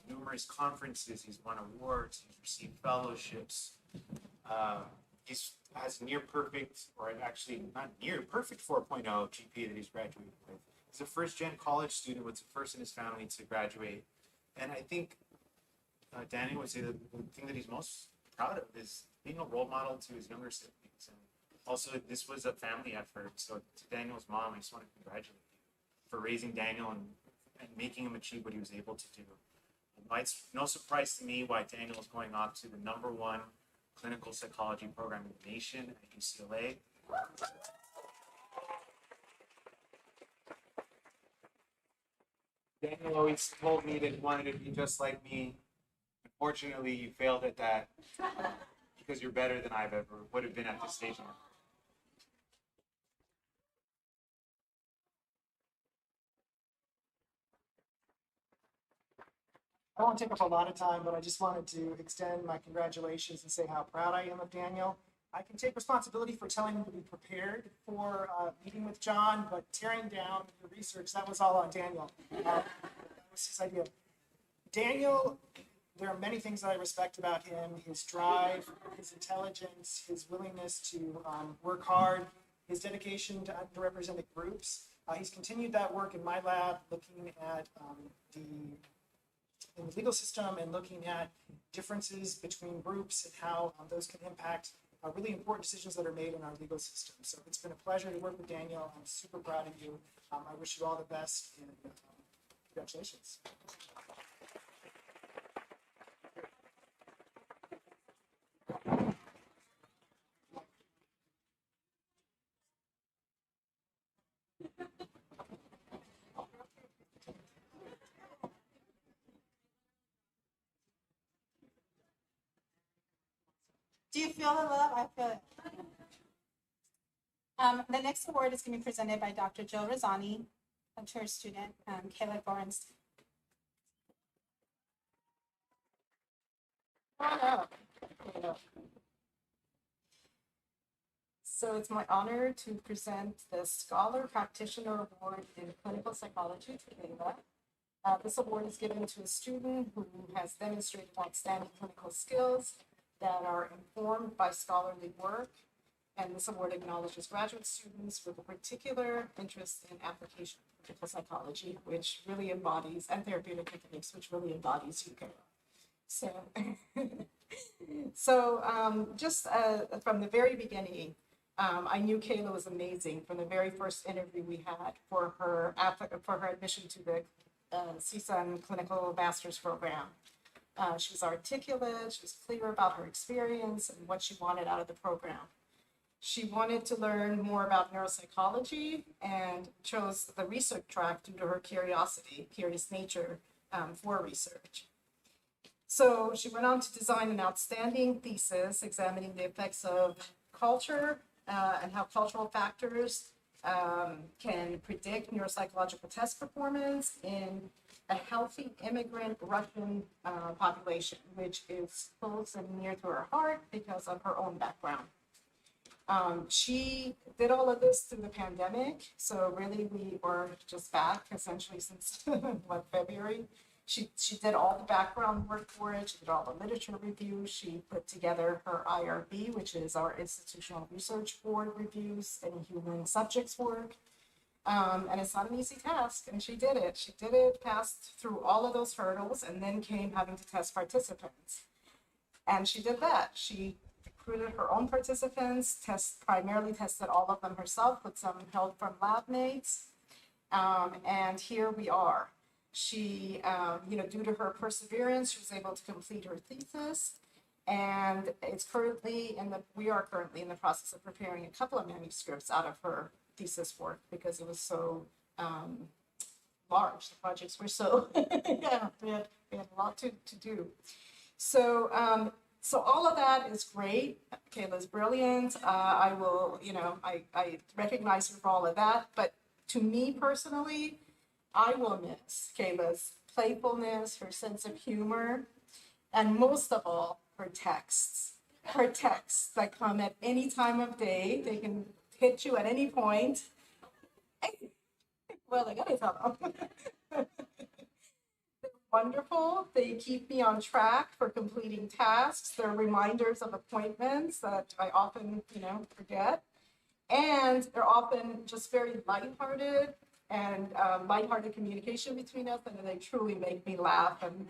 numerous conferences, he's won awards, he's received fellowships. He's has near perfect, or actually not near perfect 4.0 GPA that he's graduated with. He's a first-gen college student, was the first in his family to graduate. And I think Daniel would say that the thing that he's most proud of is being a role model to his younger siblings. And also, this was a family effort. So to Daniel's mom, I just want to congratulate you for raising Daniel and making him achieve what he was able to do. It's no surprise to me why Daniel is going off to the #1 clinical psychology program in the nation at UCLA. Daniel always told me that he wanted to be just like me. Unfortunately, you failed at that because you're better than I've ever would have been at this stage. I won't take up a lot of time, but I just wanted to extend my congratulations and say how proud I am of Daniel. I can take responsibility for telling him to be prepared for meeting with John, but tearing down the research, that was all on Daniel. That was his idea. Daniel, there are many things that I respect about him: his drive, his intelligence, his willingness to work hard, his dedication to underrepresented groups. He's continued that work in my lab, looking at in the legal system and looking at differences between groups and how those can impact really important decisions that are made in our legal system. So it's been a pleasure to work with Daniel. I'm super proud of you. I wish you all the best, and congratulations. Do you feel the love? I feel it. The next award is going to be presented by Dr. Jill Rosani, to her student, Kayla Gorenstein. So it's my honor to present the Scholar Practitioner Award in Clinical Psychology to Kayla. This award is given to a student who has demonstrated outstanding clinical skills that are informed by scholarly work. And this award acknowledges graduate students with a particular interest in application of clinical psychology, which really embodies, and therapeutic techniques, which really embodies you, Kayla. Just from the very beginning, I knew Kayla was amazing from the very first interview we had for her admission to the CSUN Clinical Master's Program. She was articulate, she was clear about her experience and what she wanted out of the program. She wanted to learn more about neuropsychology and chose the research track due to her curious nature for research. So she went on to design an outstanding thesis examining the effects of culture and how cultural factors can predict neuropsychological test performance in a healthy immigrant Russian population, which is close and near to her heart because of her own background. She did all of this through the pandemic, so really we were just back essentially since February. She did all the background work for it. She did all the literature reviews. She put together her IRB, which is our Institutional Research Board reviews and human subjects work. And it's not an easy task, and she did it. She did it, passed through all of those hurdles, and then came having to test participants. And she did that. She recruited her own participants, primarily tested all of them herself with some help from lab mates. And here we are. She, due to her perseverance, she was able to complete her thesis. And we are currently in the process of preparing a couple of manuscripts out of her thesis work because it was so large. The projects were so, we had a lot to do. So all of that is great. Kayla's brilliant. I will, I recognize her for all of that. But to me personally, I will miss Kayla's playfulness, her sense of humor, and most of all, her texts. Her texts that come at any time of day. They can hit you at any point. Well, I gotta tell them. Wonderful. They keep me on track for completing tasks. They're reminders of appointments that I often, forget. And they're often just very lighthearted and lighthearted communication between us, and they truly make me laugh and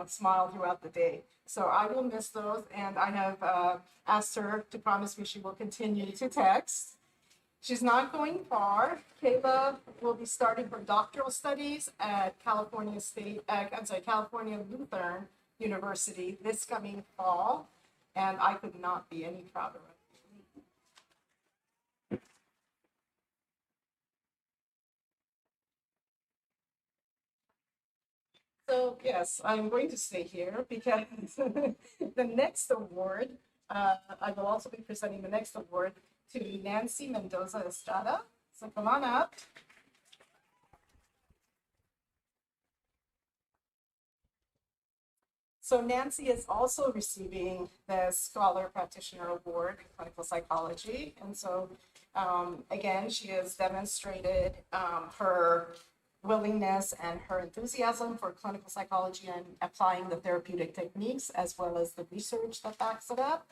smile throughout the day. So I will miss those, and I have asked her to promise me she will continue to text. She's not going far. Kayla will be starting her doctoral studies at California Lutheran University this coming fall, and I could not be any prouder of her. So yes, I'm going to stay here because the next award, I will also be presenting the next award to Nancy Mendoza Estrada. So come on up. So Nancy is also receiving the Scholar Practitioner Award in Clinical Psychology. And so again, she has demonstrated her willingness and her enthusiasm for clinical psychology and applying the therapeutic techniques as well as the research that backs it up.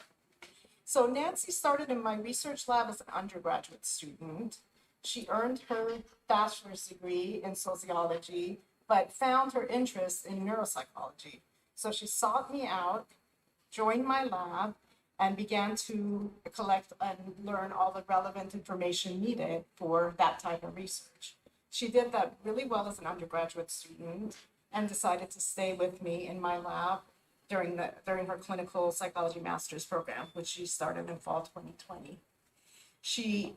So Nancy started in my research lab as an undergraduate student. She earned her bachelor's degree in sociology, but found her interest in neuropsychology. So she sought me out, joined my lab, and began to collect and learn all the relevant information needed for that type of research. She did that really well as an undergraduate student and decided to stay with me in my lab during her clinical psychology master's program, which she started in fall 2020. She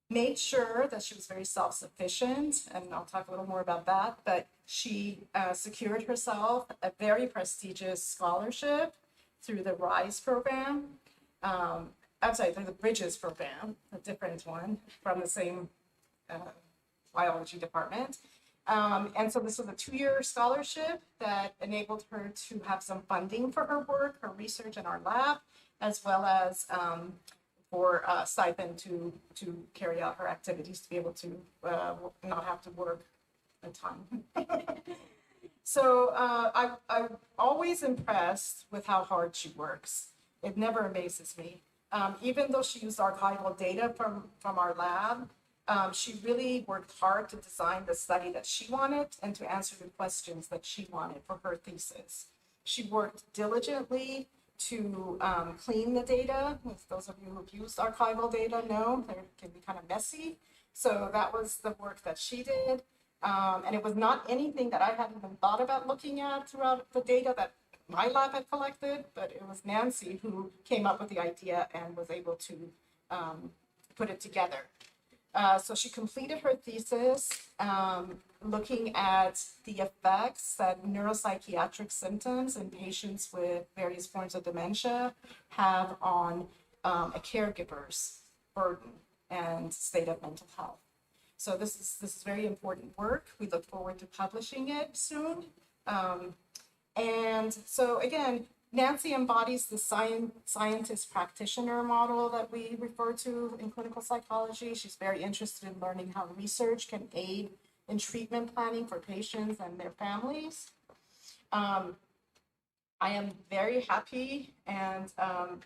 made sure that she was very self-sufficient, and I'll talk a little more about that, but she secured herself a very prestigious scholarship through the RISE program. Through the Bridges program, a different one from the same biology department. And so this was a 2-year scholarship that enabled her to have some funding for her work, her research in our lab, as well as for a stipend to carry out her activities, to be able to not have to work a ton. So I'm always impressed with how hard she works. It never amazes me. Even though she used archival data from our lab, she really worked hard to design the study that she wanted and to answer the questions that she wanted for her thesis. She worked diligently to clean the data. If those of you who've used archival data know, they can be kind of messy. So that was the work that she did. And it was not anything that I hadn't even thought about looking at throughout the data that my lab had collected, but it was Nancy who came up with the idea and was able to put it together. So she completed her thesis looking at the effects that neuropsychiatric symptoms in patients with various forms of dementia have on a caregiver's burden and state of mental health. So this is very important work. We look forward to publishing it soon. And so again, Nancy embodies the scientist practitioner model that we refer to in clinical psychology. She's very interested in learning how research can aid in treatment planning for patients and their families. I am very happy and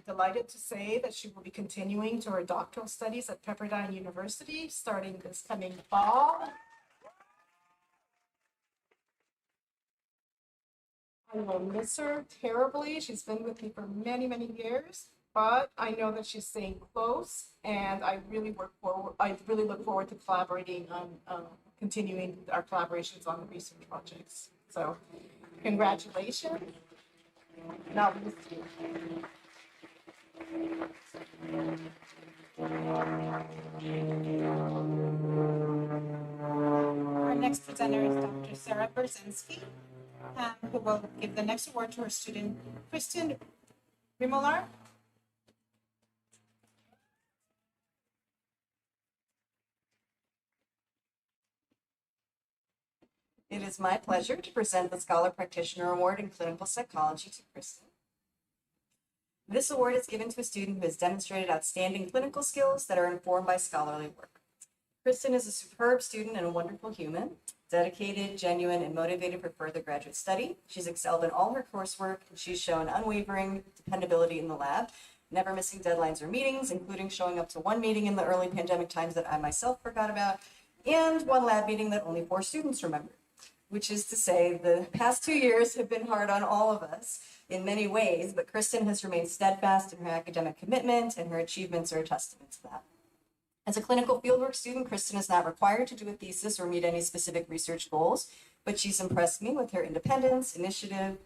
delighted to say that she will be continuing to her doctoral studies at Pepperdine University starting this coming fall. I will miss her terribly. She's been with me for many, many years, but I know that she's staying close, and I really look forward to collaborating on continuing our collaborations on the research projects. So, congratulations. Now, Our next presenter is Dr. Sarah Berzinski, who will give the next award to her student, Kristen Rimolar. It is my pleasure to present the Scholar Practitioner Award in Clinical Psychology to Kristen. This award is given to a student who has demonstrated outstanding clinical skills that are informed by scholarly work. Kristen is a superb student and a wonderful human, dedicated, genuine, and motivated for further graduate study. She's excelled in all her coursework, and she's shown unwavering dependability in the lab, never missing deadlines or meetings, including showing up to one meeting in the early pandemic times that I myself forgot about, and one lab meeting that only 4 students remembered. Which is to say, the past 2 years have been hard on all of us in many ways, but Kristen has remained steadfast in her academic commitment, and her achievements are a testament to that. As a clinical fieldwork student, Kristen is not required to do a thesis or meet any specific research goals, but she's impressed me with her independence, initiative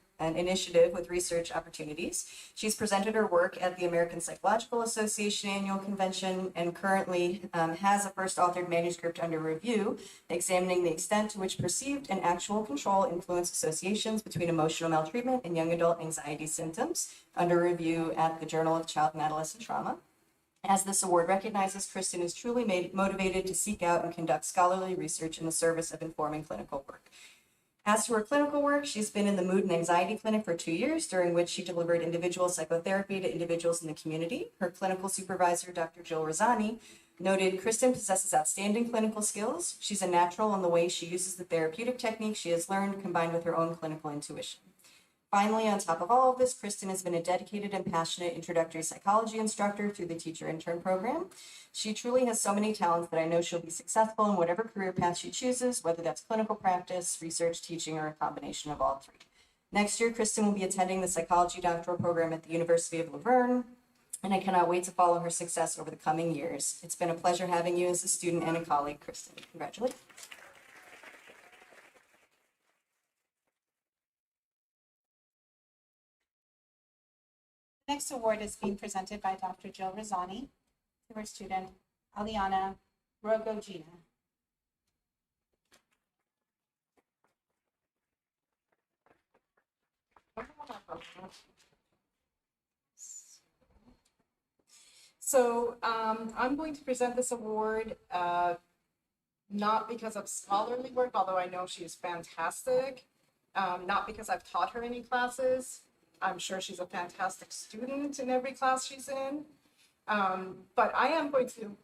with research opportunities. She's presented her work at the American Psychological Association Annual Convention and currently has a first authored manuscript under review, examining the extent to which perceived and actual control influence associations between emotional maltreatment and young adult anxiety symptoms, under review at the Journal of Child and Adolescent Trauma. As this award recognizes, Kristen is truly motivated to seek out and conduct scholarly research in the service of informing clinical work. As to her clinical work, she's been in the mood and anxiety clinic for 2 years, during which she delivered individual psychotherapy to individuals in the community. Her clinical supervisor, Dr. Jill Rosani, noted Kristen possesses outstanding clinical skills. She's a natural in the way she uses the therapeutic techniques she has learned, combined with her own clinical intuition. Finally, on top of all of this, Kristen has been a dedicated and passionate introductory psychology instructor through the teacher intern program. She truly has so many talents that I know she'll be successful in whatever career path she chooses, whether that's clinical practice, research, teaching, or a combination of all 3. Next year, Kristen will be attending the psychology doctoral program at the University of Laverne, and I cannot wait to follow her success over the coming years. It's been a pleasure having you as a student and a colleague, Kristen. Congratulations. The next award is being presented by Dr. Jill Rosani to her student, Aliana Rogogina. So I'm going to present this award not because of scholarly work, although I know she is fantastic, not because I've taught her any classes. I'm sure she's a fantastic student in every class she's in. But I am going to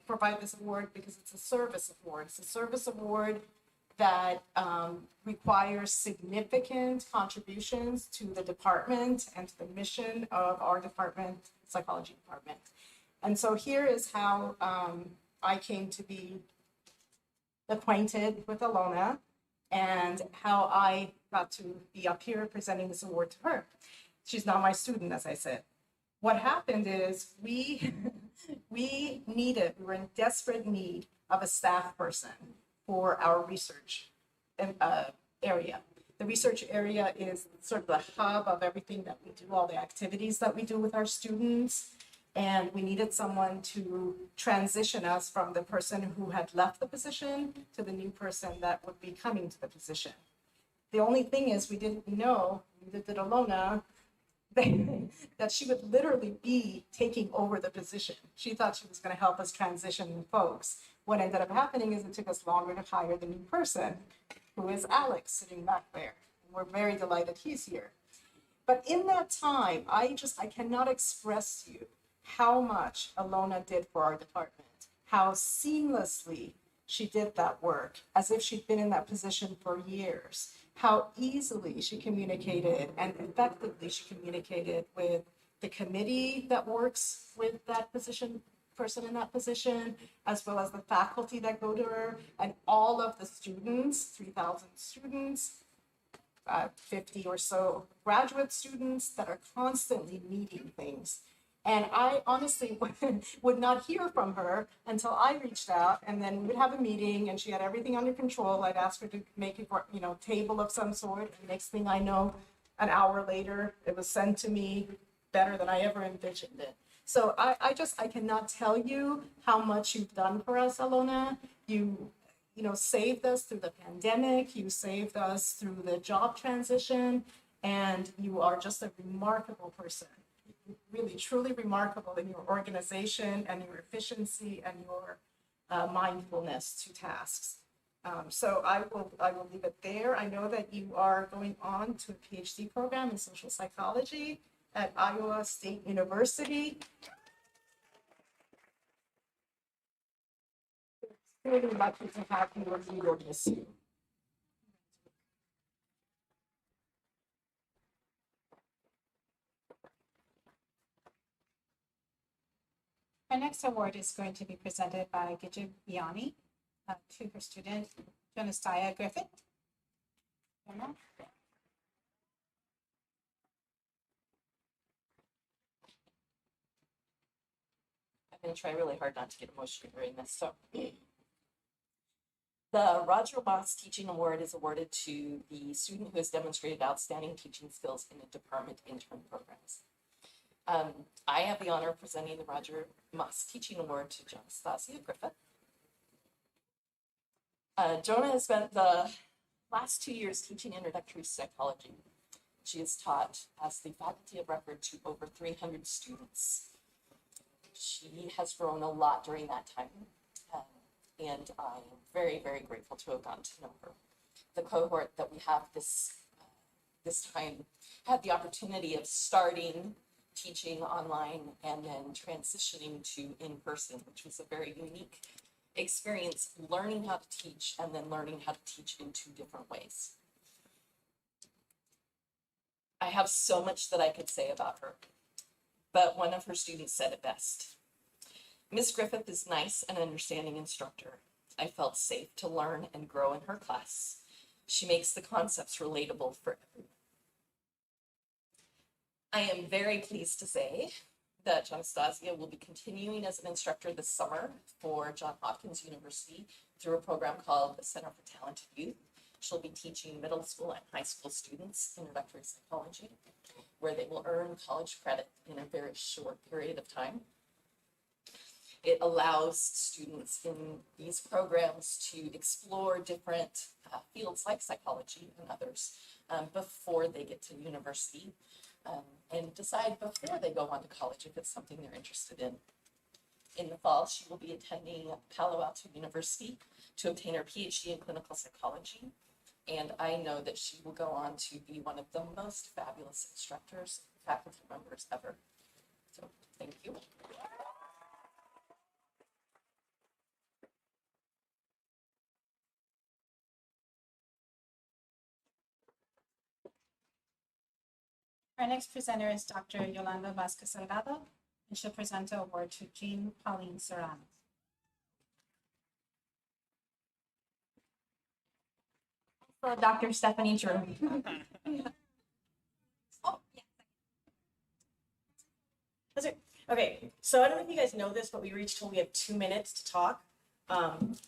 provide this award because it's a service award. It's a service award that requires significant contributions to the department and to the mission of our department, psychology department. And so here is how I came to be acquainted with Alona and how I got to be up here presenting this award to her. She's not my student, as I said. What happened is we were in desperate need of a staff person for our research area. The research area is sort of the hub of everything that we do, all the activities that we do with our students. And we needed someone to transition us from the person who had left the position to the new person that would be coming to the position. The only thing is we didn't know, neither did Alona, that she would literally be taking over the position. She thought she was going to help us transition folks. What ended up happening is it took us longer to hire the new person, who is Alex, sitting back there. We're very delighted he's here. But in that time, I cannot express to you how much Alona did for our department, how seamlessly she did that work, as if she'd been in that position for years, how easily she communicated and effectively she communicated with the committee that works with that person in that position, as well as the faculty that go to her, and all of the students, 3,000 students, 50 or so graduate students that are constantly needing things. And I honestly would not hear from her until I reached out, and then we would have a meeting and she had everything under control. I'd ask her to make a table of some sort. And next thing I know, an hour later, it was sent to me better than I ever envisioned it. So I cannot tell you how much you've done for us, Alona. You saved us through the pandemic. You saved us through the job transition, and you are just a remarkable person. Really, truly remarkable in your organization and your efficiency and your mindfulness to tasks. So I will leave it there. I know that you are going on to a PhD program in social psychology at Iowa State University. Really lucky to have you and we will miss you. Our next award is going to be presented by Gijib Biani to her student, Jonastaya Griffith. Jonah? I'm going to try really hard not to get emotional during this. So, the Roger Moss Teaching Award is awarded to the student who has demonstrated outstanding teaching skills in the department intern programs. I have the honor of presenting the Roger Moss Teaching Award to Jonastasia Griffith. Jonah has spent the last 2 years teaching introductory psychology. She has taught as the faculty of record to over 300 students. She has grown a lot during that time, and I am very, very grateful to have gotten to know her. The cohort that we have this time had the opportunity of starting teaching online and then transitioning to in-person, which was a very unique experience, learning how to teach and then learning how to teach in 2 different ways. I have so much that I could say about her, but one of her students said it best. Miss Griffith is a nice and understanding instructor. I felt safe to learn and grow in her class. She makes the concepts relatable for everyone. I am very pleased to say that Jonastasia will be continuing as an instructor this summer for Johns Hopkins University through a program called the Center for Talented Youth. She'll be teaching middle school and high school students introductory psychology, where they will earn college credit in a very short period of time. It allows students in these programs to explore different fields like psychology and others before they get to university. And decide before they go on to college if it's something they're interested in. In the fall, she will be attending Palo Alto University to obtain her PhD in clinical psychology. And I know that she will go on to be one of the most fabulous instructors, faculty members ever. So thank you. Our next presenter is Dr. Yolanda Vasquez Salgado, and she'll present the award to Jean Pauline Serrano. So Dr. Stephanie Drew. Oh, yeah. That's it. Okay, so I don't know if you guys know this, but we reached till we have 2 minutes to talk.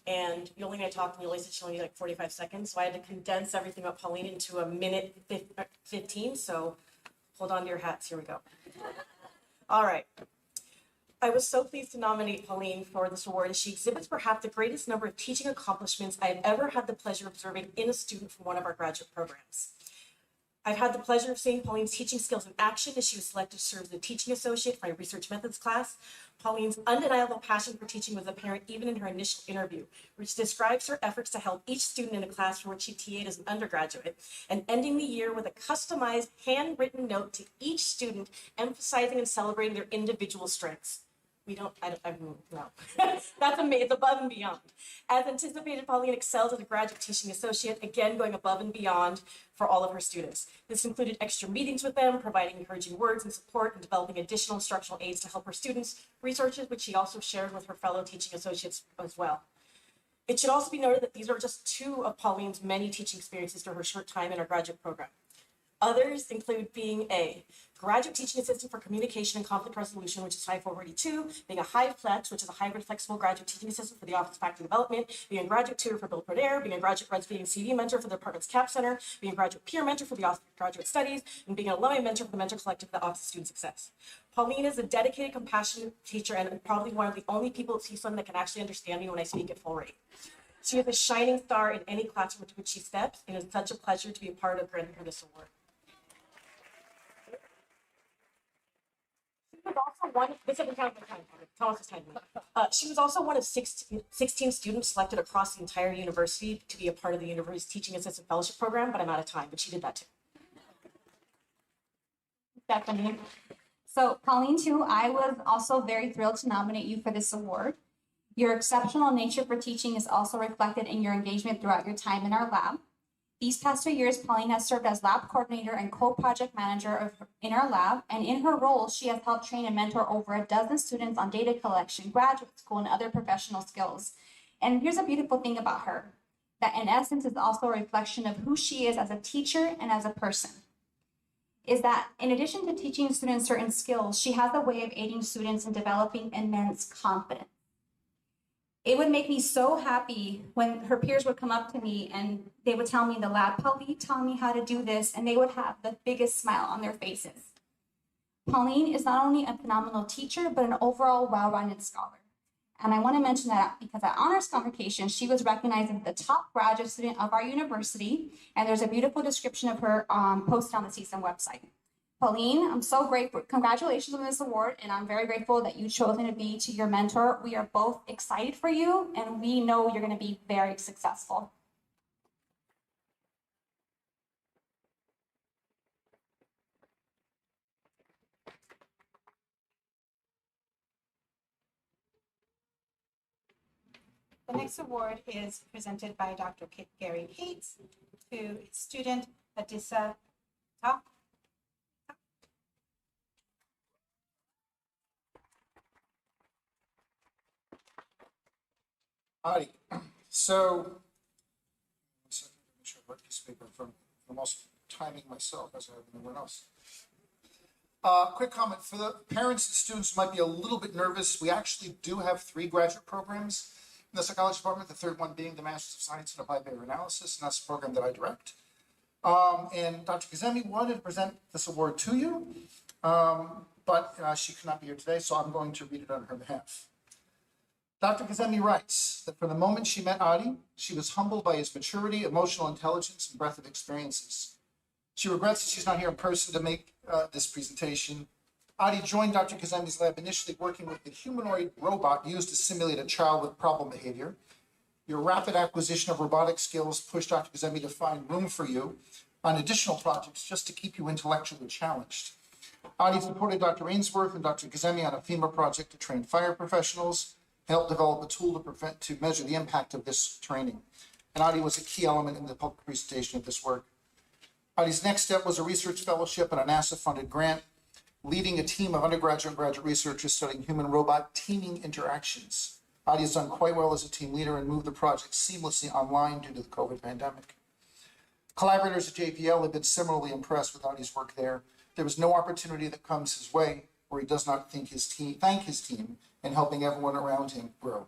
And Yolanda and I talked, and Yolanda said she only needed like 45 seconds. So I had to condense everything about Pauline into a minute 15. So hold on to your hats. Here we go. All right. I was so pleased to nominate Pauline for this award, as she exhibits perhaps the greatest number of teaching accomplishments I have ever had the pleasure of observing in a student from one of our graduate programs. I've had the pleasure of seeing Pauline's teaching skills in action as she was selected to serve as a teaching associate for my research methods class. Pauline's undeniable passion for teaching was apparent even in her initial interview, which describes her efforts to help each student in a class for which she TA'd as an undergraduate, and ending the year with a customized handwritten note to each student emphasizing and celebrating their individual strengths. No. That's amazing. It's above and beyond. As anticipated, Pauline excelled as a graduate teaching associate, again going above and beyond for all of her students. This included extra meetings with them, providing encouraging words and support, and developing additional instructional aids to help her students, resources which she also shared with her fellow teaching associates as well. It should also be noted that these are just 2 of Pauline's many teaching experiences during her short time in our graduate program. Others include being a graduate teaching assistant for communication and conflict resolution, which is High 442, being a High Flex, which is a hybrid flexible graduate teaching assistant for the Office of Faculty Development, being a graduate tutor for Bill Prodair, being a graduate breastfeeding CV mentor for the department's CAP Center, being a graduate peer mentor for the Office of Graduate Studies, and being an alumni mentor for the Mentor Collective for the Office of Student Success. Pauline is a dedicated, compassionate teacher and probably one of the only people at CSUN that can actually understand me when I speak at full rate. She is a shining star in any classroom into which she steps, and it's such a pleasure to be a part of granting her this award. was also one, this doesn't count the time, Thomas is timing. She was also one of 16 students selected across the entire university to be a part of the university's teaching assistant fellowship program, but I'm out of time, but she did that too. Stephanie. So Colleen, too, I was also very thrilled to nominate you for this award. Your exceptional nature for teaching is also reflected in your engagement throughout your time in our lab. These past 2 years, Colleen has served as lab coordinator and co-project manager in our lab, and in her role, she has helped train and mentor over a dozen students on data collection, graduate school, and other professional skills. And here's a beautiful thing about her, that in essence is also a reflection of who she is as a teacher and as a person, is that in addition to teaching students certain skills, she has a way of aiding students in developing immense confidence. It would make me so happy when her peers would come up to me and they would tell me in the lab, Pauline, tell me how to do this, and they would have the biggest smile on their faces. Pauline is not only a phenomenal teacher, but an overall well-rounded scholar. And I want to mention that because at Honors Convocation, she was recognized as the top graduate student of our university, and there's a beautiful description of her posted on the CSUN website. Pauline, I'm so grateful. Congratulations on this award, and I'm very grateful that you chose me to be your mentor. We are both excited for you, and we know you're going to be very successful. The next award is presented by Dr. Gary Pates to student Adisa Top. Alrighty, so make sure I write this paper from almost timing myself as I have everyone else. Quick comment for the parents and students who might be a little bit nervous. We actually do have 3 graduate programs in the psychology department, the third one being the Master's of Science in Applied Behavior Analysis, and that's the program that I direct. And Dr. Kazemi wanted to present this award to you, but she could not be here today, so I'm going to read it on her behalf. Dr. Kazemi writes that from the moment she met Adi, she was humbled by his maturity, emotional intelligence, and breadth of experiences. She regrets that she's not here in person to make this presentation. Adi joined Dr. Kazemi's lab initially working with the humanoid robot used to simulate a child with problem behavior. Your rapid acquisition of robotic skills pushed Dr. Kazemi to find room for you on additional projects just to keep you intellectually challenged. Adi supported Dr. Ainsworth and Dr. Kazemi on a FEMA project to train fire professionals, helped develop a tool to measure the impact of this training. And Adi was a key element in the public presentation of this work. Adi's next step was a research fellowship and a NASA-funded grant, leading a team of undergraduate and graduate researchers studying human-robot teaming interactions. Adi has done quite well as a team leader and moved the project seamlessly online due to the COVID pandemic. Collaborators at JPL have been similarly impressed with Adi's work there. There was no opportunity that comes his way where he does not thank his team in helping everyone around him grow.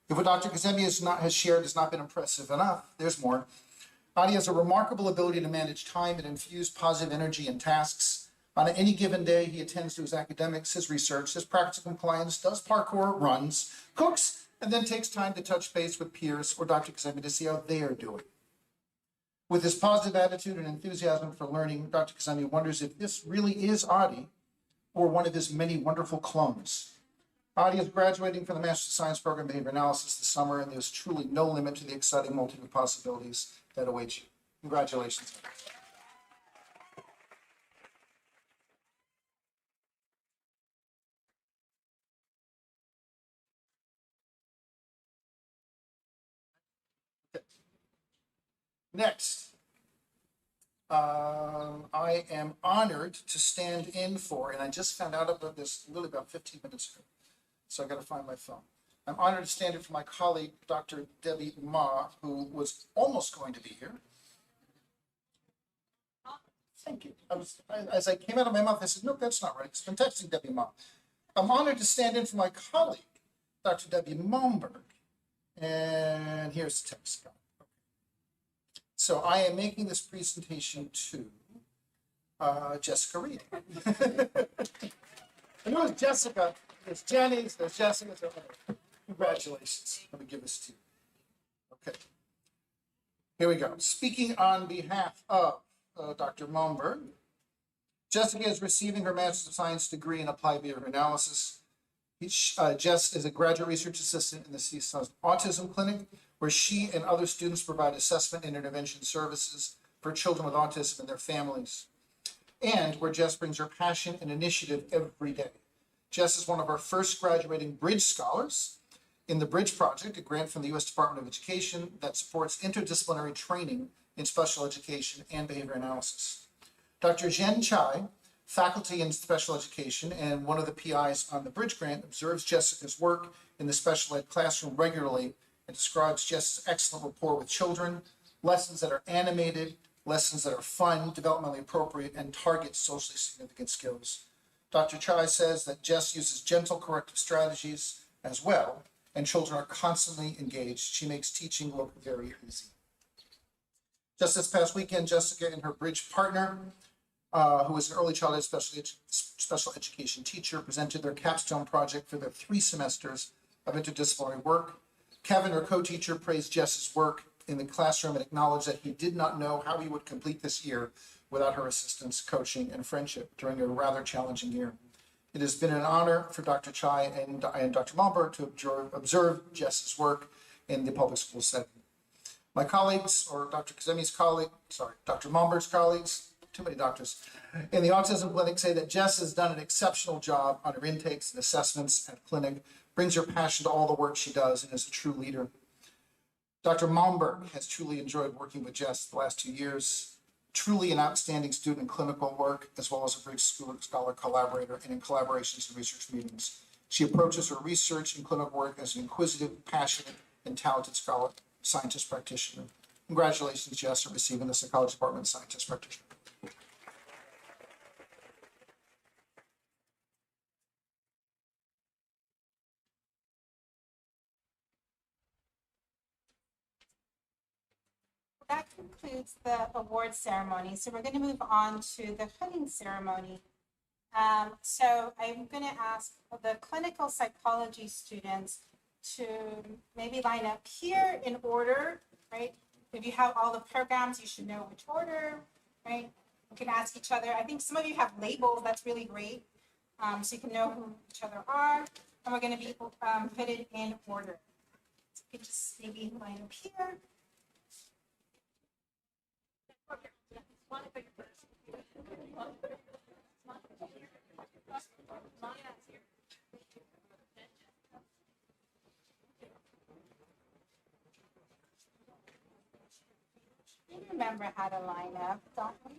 If what Dr. Kazemi has shared has not been impressive enough, there's more. Adi has a remarkable ability to manage time and infuse positive energy in tasks. On any given day, he attends to his academics, his research, his practical compliance, does parkour, runs, cooks, and then takes time to touch base with peers or Dr. Kazemi to see how they are doing. With his positive attitude and enthusiasm for learning, Dr. Kazemi wonders if this really is Adi or one of his many wonderful clones. Adi is graduating from the Master's of Science program in Behavior Analysis this summer, and there's truly no limit to the exciting multitude of possibilities that await you. Congratulations. Next, I am honored to stand in for, and I just found out about this literally about 15 minutes ago, so I got to find my phone. I'm honored to stand in for my colleague, Dr. Debbie Ma, who was almost going to be here. Thank you. As I came out of my mouth, I said, no, that's not right. I'm texting Debbie Ma. I'm honored to stand in for my colleague, Dr. Debbie Momberg. And here's the text. So I am making this presentation to Jessica Reed. I know it's Jessica, there's Jenny, there's Jessica. So congratulations. Let me give this to you. Okay. Here we go. Speaking on behalf of Dr. Momberg, Jessica is receiving her Master's of Science degree in Applied Behavior Analysis. Jess is a graduate research assistant in the CSUN Autism Clinic, where she and other students provide assessment and intervention services for children with autism and their families, and where Jess brings her passion and initiative every day. Jess is one of our first graduating Bridge Scholars in the Bridge Project, a grant from the U.S. Department of Education that supports interdisciplinary training in special education and behavior analysis. Dr. Jen Chai, faculty in special education and one of the PIs on the Bridge Grant, observes Jessica's work in the special ed classroom regularly and describes Jessica's excellent rapport with children, lessons that are animated, lessons that are fun, developmentally appropriate, and target socially significant skills. Dr. Chai says that Jess uses gentle corrective strategies as well, and children are constantly engaged. She makes teaching look very easy. Just this past weekend, Jessica and her Bridge partner, who is an early childhood special education teacher, presented their capstone project for their 3 semesters of interdisciplinary work. Kevin, her co-teacher, praised Jess's work in the classroom and acknowledged that he did not know how he would complete this year without her assistance, coaching, and friendship during a rather challenging year. It has been an honor for Dr. Chai and Dr. Malberg to observe Jess's work in the public school setting. My colleagues, or Dr. Kazemi's colleague, Dr. Malberg's colleagues, too many doctors, in the autism clinic say that Jess has done an exceptional job on her intakes and assessments at clinic, brings her passion to all the work she does, and is a true leader. Dr. Malberg has truly enjoyed working with Jess the last 2 years, truly an outstanding student in clinical work, as well as a Bridge Scholar collaborator and in collaborations and research meetings. She approaches her research and clinical work as an inquisitive, passionate, and talented scholar, scientist practitioner. Congratulations, Jess, on receiving the Psychology Department Scientist Practitioner. That concludes the award ceremony. So we're going to move on to the hooding ceremony. So I'm going to ask the clinical psychology students to maybe line up here in order, right? If you have all the programs, you should know which order, right? You can ask each other. I think some of you have labels. That's really great. So you can know who each other are. And we're going to be hooded in order. So you can just maybe line up here. We remember how to line up, don't we?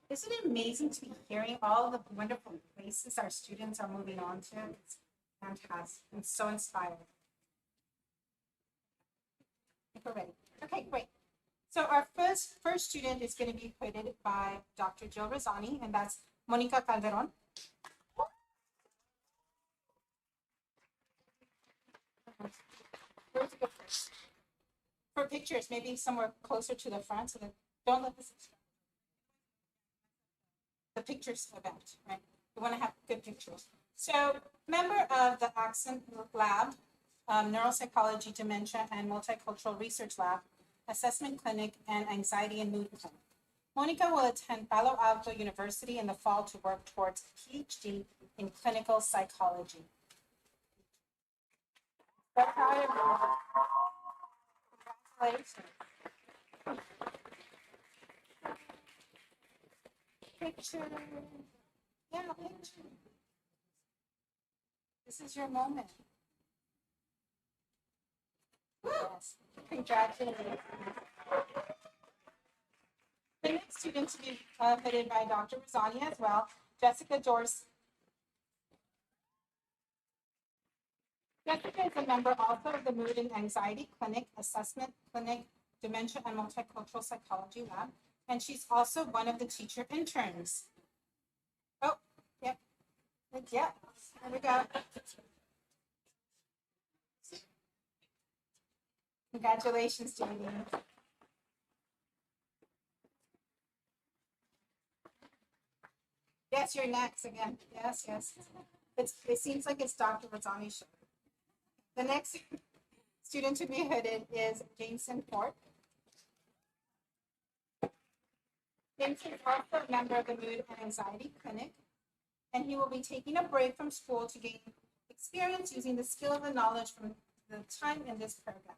Isn't it amazing to be hearing all the wonderful places our students are moving on to? It's fantastic. I'm so inspired. I think we're ready. Okay, great. So our first student is going to be hooded by Dr. Jill Rosani, and that's Monica Calderon. Where to go first? For pictures, maybe somewhere closer to the front, so that don't let this the pictures event, right? We want to have good pictures. So, member of the Accent Lab, Neuropsychology, Dementia, and Multicultural Research Lab, Assessment Clinic, and Anxiety and Mood Clinic. Monica will attend Palo Alto University in the fall to work towards a PhD in clinical psychology. Congratulations. Picture. Yeah, picture. This is your moment. Yes. Congratulations. The next student to be hooded by Dr. Rosani as well, Jessica Dorse. Jessica is a member also of the Mood and Anxiety Clinic, Assessment Clinic, Dementia and Multicultural Psychology Lab, and she's also one of the teacher interns. Oh, yep. Yeah, there we go. Congratulations, Jamie. Yes, you're next again. Yes, yes. It seems like it's Dr. Razzani's show. The next student to be hooded is Jameson Ford. Jameson is also a member of the Mood and Anxiety Clinic, and he will be taking a break from school to gain experience using the skill and knowledge from the time in this program.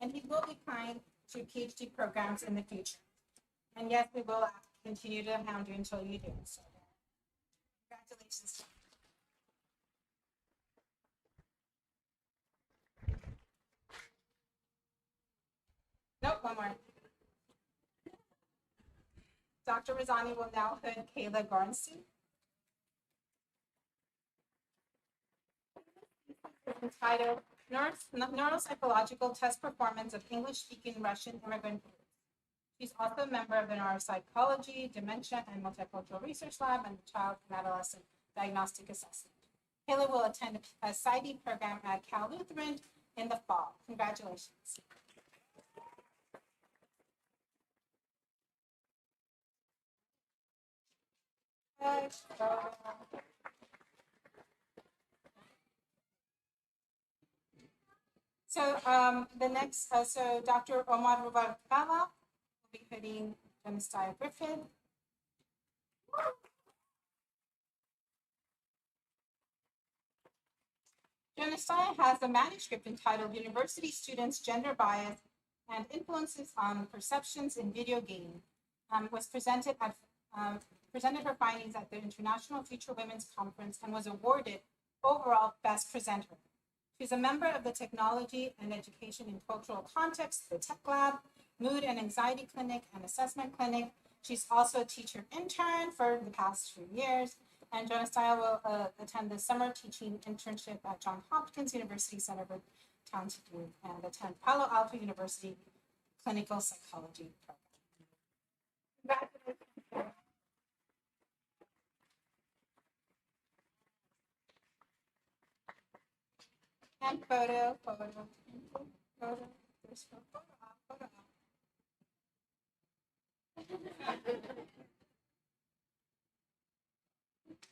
And he will be applying to PhD programs in the future. And yes, we will continue to hound you until you do. So, congratulations. Nope, one more. Dr. Razzani will now hood Kayla Garnstein. Entitled Neuropsychological Test Performance of English-Speaking Russian Immigrant Groups. She's also a member of the Neuropsychology, Dementia, and Multicultural Research Lab and the Child and Adolescent Diagnostic Assessment. Kayla will attend a PsyD program at Cal Lutheran in the fall. Congratulations. So the next, so Dr. Omar Rubalcaba will be hooding Jonastaya Griffin. Jonastaya has a manuscript entitled University Students' Gender Bias and Influences on Perceptions in Video Gaming. Was presented her findings at the International Future Women's Conference and was awarded overall Best Presenter. She's a member of the Technology and Education in Cultural Context, the Tech Lab, Mood and Anxiety Clinic, and Assessment Clinic. She's also a teacher intern for the past 2 years, and Jonastaya will attend the summer teaching internship at Johns Hopkins University Center for Talented Youth and attend Palo Alto University Clinical Psychology Program. Congratulations. And photo. There's photo.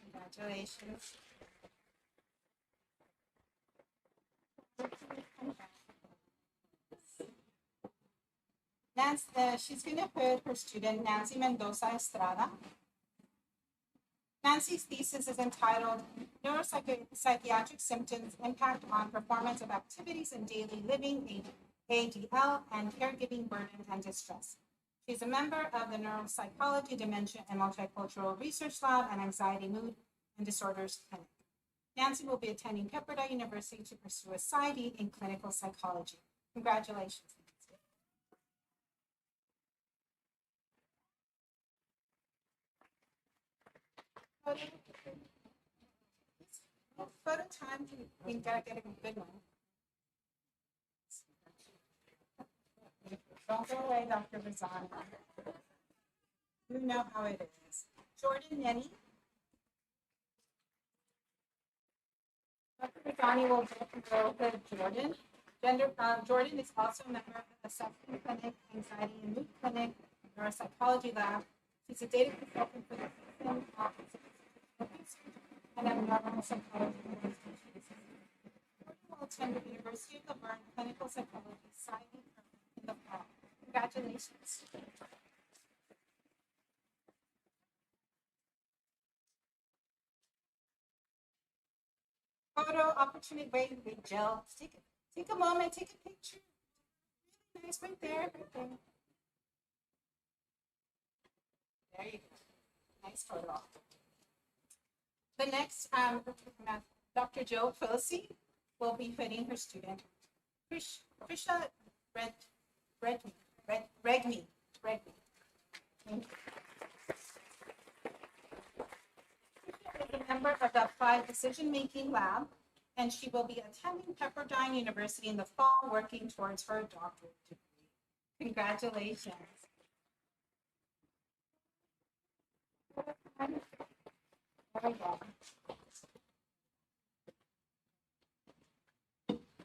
Congratulations. She's going to put her student, Nancy Mendoza Estrada. Nancy's thesis is entitled Neuropsychiatric Symptoms Impact on Performance of Activities in Daily Living, ADL, and Caregiving Burden and Distress. She's a member of the Neuropsychology, Dementia, and Multicultural Research Lab and Anxiety, Mood, and Disorders Clinic. Nancy will be attending Pepperdine University to pursue a PsyD in clinical psychology. Congratulations. Photo time, we gotta get a good one. Don't go away, Dr. Razzani. You know how it is. Jordan Yenny. Dr. Razzani will go with Jordan. Jordan is also a member of the Assessment Clinic, Anxiety and Mood Clinic, Neuropsychology Lab. She's a data consultant for the CSUN office and a normal psychology organization. Jordan will attend the University of Laverne Clinical Psychology PsyD in the fall. Congratulations. Photo opportunity. Wait, Jill. Take a moment, take a picture. Really nice, right there. There you go. Nice photo. The next, Dr. Jill Felicity will be hooding her student, Trisha Regmi. Is a member of the Applied Decision Making Lab, and she will be attending Pepperdine University in the fall, working towards her doctorate degree. Congratulations. There we go.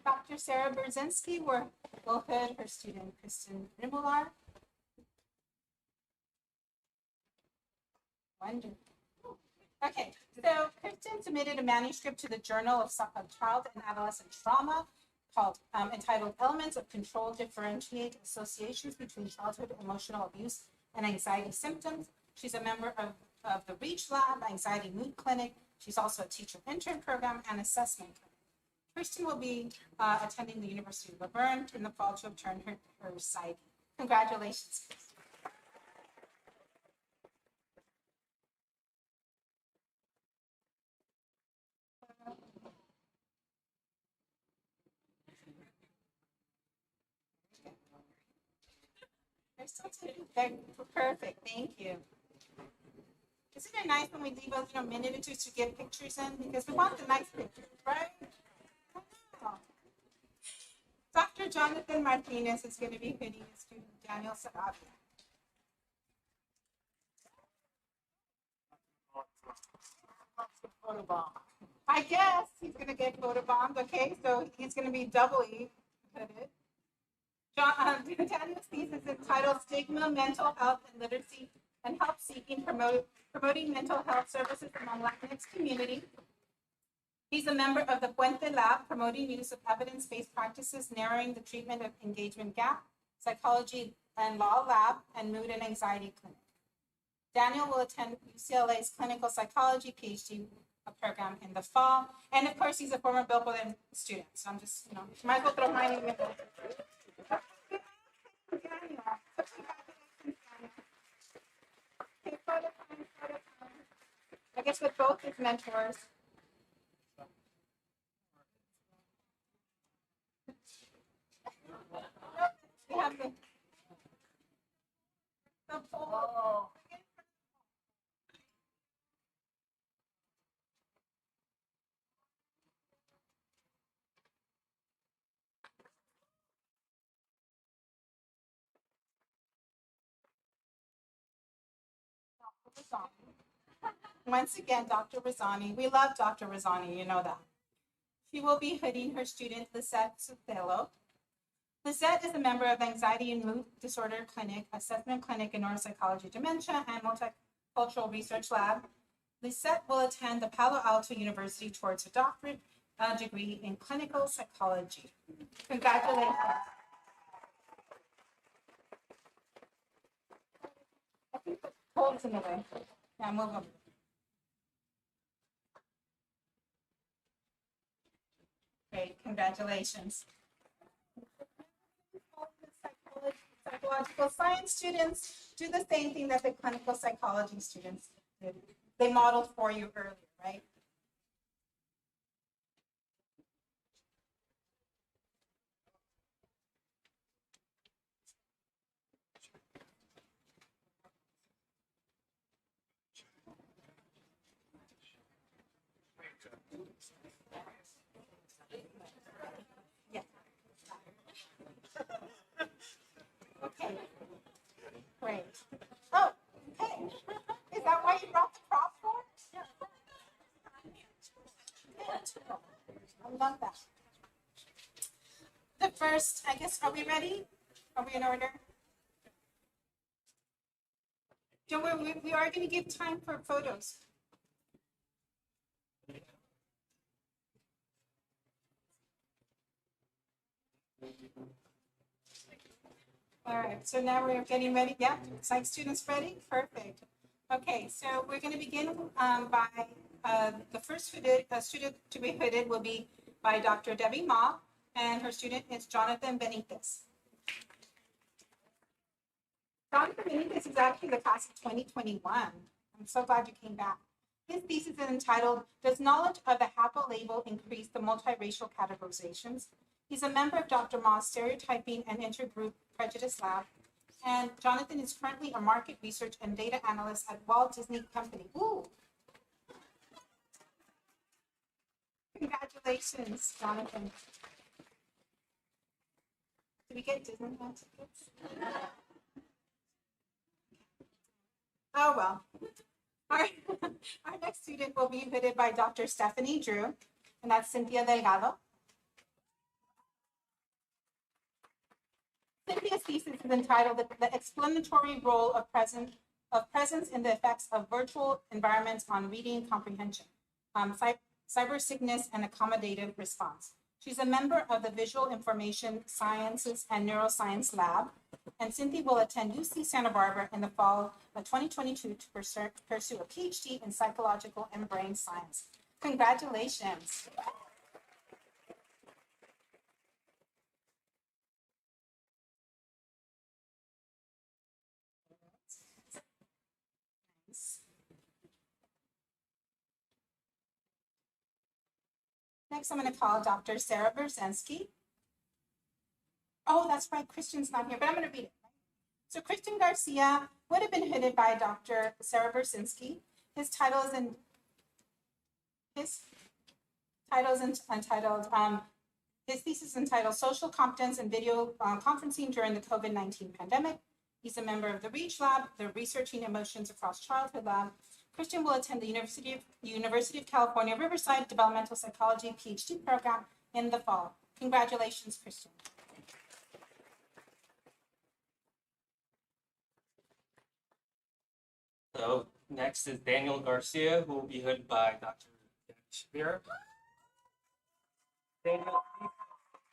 Dr. Sarah Brzezinski will hood her student, Kristen Rimular. Wonderful. Okay, So Kristen submitted a manuscript to the Journal of Child and Adolescent Trauma called entitled Elements of Control Differentiate Associations Between Childhood Emotional Abuse and Anxiety Symptoms. She's a member of the REACH Lab, Anxiety Mood Clinic. She's also a teacher intern program and assessment clinic. Kristen will be attending the University of Laverne in the fall to obtain her psych. Congratulations, Kristen. They're perfect, thank you. Isn't it nice when we leave a minute or two to get pictures in? Because we want the nice pictures, right? Dr. Jonathan Martinez is going to be hitting his student Daniel Sarabia. I guess he's going to get photobombed, okay? So he's going to be doubly hooded. Daniel's thesis is entitled Stigma, Mental Health, and Literacy, and Help Seeking, Promoting Mental Health Services Among Latinx Community. He's a member of the Puente Lab, promoting use of evidence-based practices, narrowing the treatment of engagement gap, psychology and law lab, and mood and anxiety clinic. Daniel will attend UCLA's clinical psychology PhD program in the fall. And of course, he's a former Bill Berlin student. So I'm just, might as well throw mine in there. I guess with both his mentors. We have the poll. Once again, Dr. Rosani. We love Dr. Rosani, you know that. She will be hooding her student, Lisette Sotelo. Lisette is a member of the Anxiety and Mood Disorder Clinic, Assessment Clinic in Neuropsychology, Dementia, and Multicultural Research Lab. Lisette will attend the Palo Alto University towards her doctorate degree in clinical psychology. Congratulations. I think the poll's in the way. Yeah, move them. Great, congratulations. Psychological science students do the same thing that the clinical psychology students did. They modeled for you earlier, right? Yeah. Okay. Great. Oh, okay. Is that why you brought the prop for? Yeah. I love that. The first, I guess, are we ready? Are we in order? Don't worry, we are going to give time for photos. All right, so now we're getting ready. Yeah, psych students ready? Perfect. Okay, so we're going to begin by the first student to be hooded will be by Dr. Debbie Ma, and her student is Jonathan Benitez. Jonathan Benitez is actually the class of 2021. I'm so glad you came back. His thesis is entitled, Does Knowledge of the HAPA Label Increase the Multiracial Categorizations? He's a member of Dr. Ma's Stereotyping and Intergroup Prejudice Lab, and Jonathan is currently a market research and data analyst at Walt Disney Company. Ooh! Congratulations, Jonathan. Did we get Disneyland tickets? Oh, well. Our next student will be hooded by Dr. Stephanie Drew, and that's Cynthia Delgado. Cynthia's thesis is entitled The Explanatory Role of of presence in the effects of virtual environments on reading comprehension, cyber sickness, and accommodative response. She's a member of the Visual Information Sciences and Neuroscience Lab, and Cynthia will attend UC Santa Barbara in the fall of 2022 to pursue a PhD in psychological and brain science. Congratulations. Next, I'm going to call Dr. Sarah Berzensky. Oh, that's right, Christian's not here, but I'm going to read it. So Christian Garcia would have been hooded by Dr. Sarah Berzensky. His title is entitled, his thesis is entitled Social Competence in Video Conferencing During the COVID-19 Pandemic. He's a member of the REACH Lab, the Researching Emotions Across Childhood Lab. Christian will attend the University of California, Riverside Developmental Psychology PhD program in the fall. Congratulations, Christian. So next is Daniel Garcia, who will be hooded by Dr. Shabir. Daniel,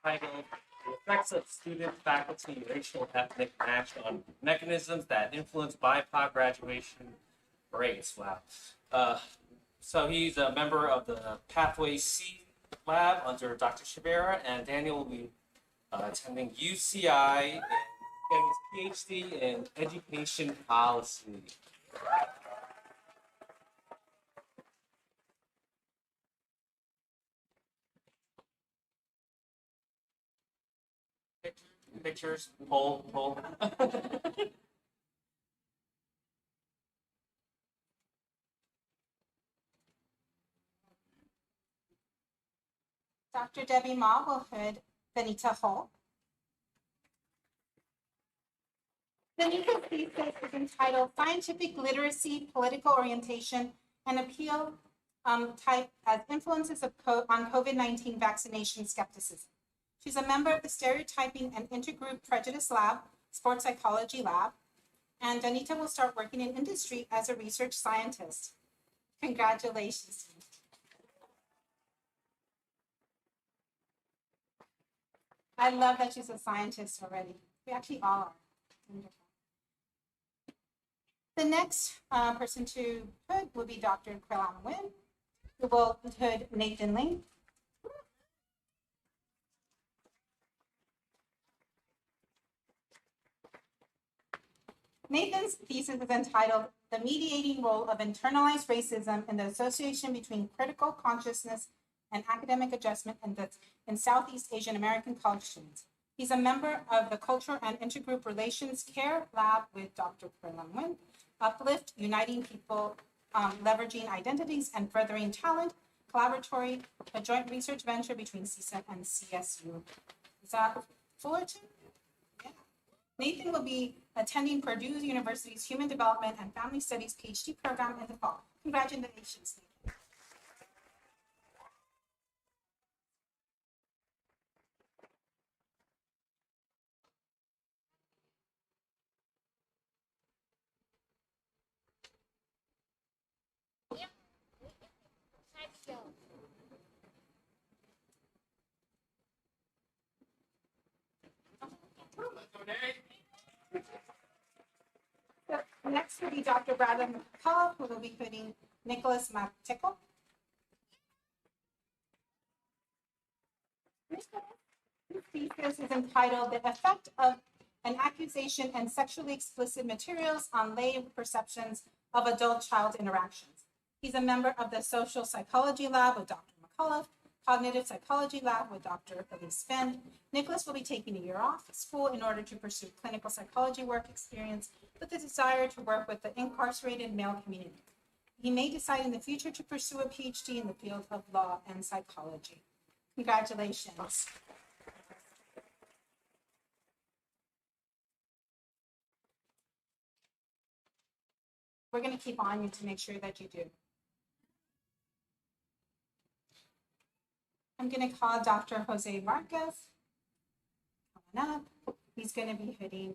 titled The Effects of Student Faculty Racial Ethnic Match on Mechanisms That Influence BIPOC Graduation Rates. Wow. So he's a member of the Pathway C lab under Dr. Shabira, and Daniel will be attending UCI and getting his PhD in education policy. Pictures, poll. Dr. Debbie Ma will hood Benita Hall. Benita's thesis is entitled Scientific Literacy, Political Orientation, and Appeal Type as Influences on COVID-19 Vaccination Skepticism. She's a member of the Stereotyping and Intergroup Prejudice Lab, Sports Psychology Lab, and Anita will start working in industry as a research scientist. Congratulations. I love that she's a scientist already. We actually all are. Wonderful. The next person to hood will be Dr. Quillan Nguyen, who will hood Nathan Ling. Nathan's thesis is entitled The Mediating Role of Internalized Racism in the Association Between Critical Consciousness and Academic Adjustment in Southeast Asian American college students. He's a member of the Culture and Intergroup Relations Care Lab with Dr. Quillan Nguyen, Uplift, Uniting People, Leveraging Identities and Furthering Talent, Collaboratory, a joint research venture between CSUN and CSU. Is that Fullerton? Yeah. Nathan will be attending Purdue University's Human Development and Family Studies PhD program in the fall. Congratulations, Nathan. Next will be Dr. Bradley McCullough, who will be hooding Nicholas Matickle. His thesis is entitled The Effect of an Accusation and Sexually Explicit Materials on Lay Perceptions of Adult-Child Interactions. He's a member of the Social Psychology Lab with Dr. McCullough, Cognitive Psychology Lab with Dr. Elise Fend. Nicholas will be taking a year off of school in order to pursue clinical psychology work experience with the desire to work with the incarcerated male community. He may decide in the future to pursue a PhD in the field of law and psychology. Congratulations. We're going to keep on you to make sure that you do. I'm going to call Dr. Jose Marquez. Coming up. He's going to be hooding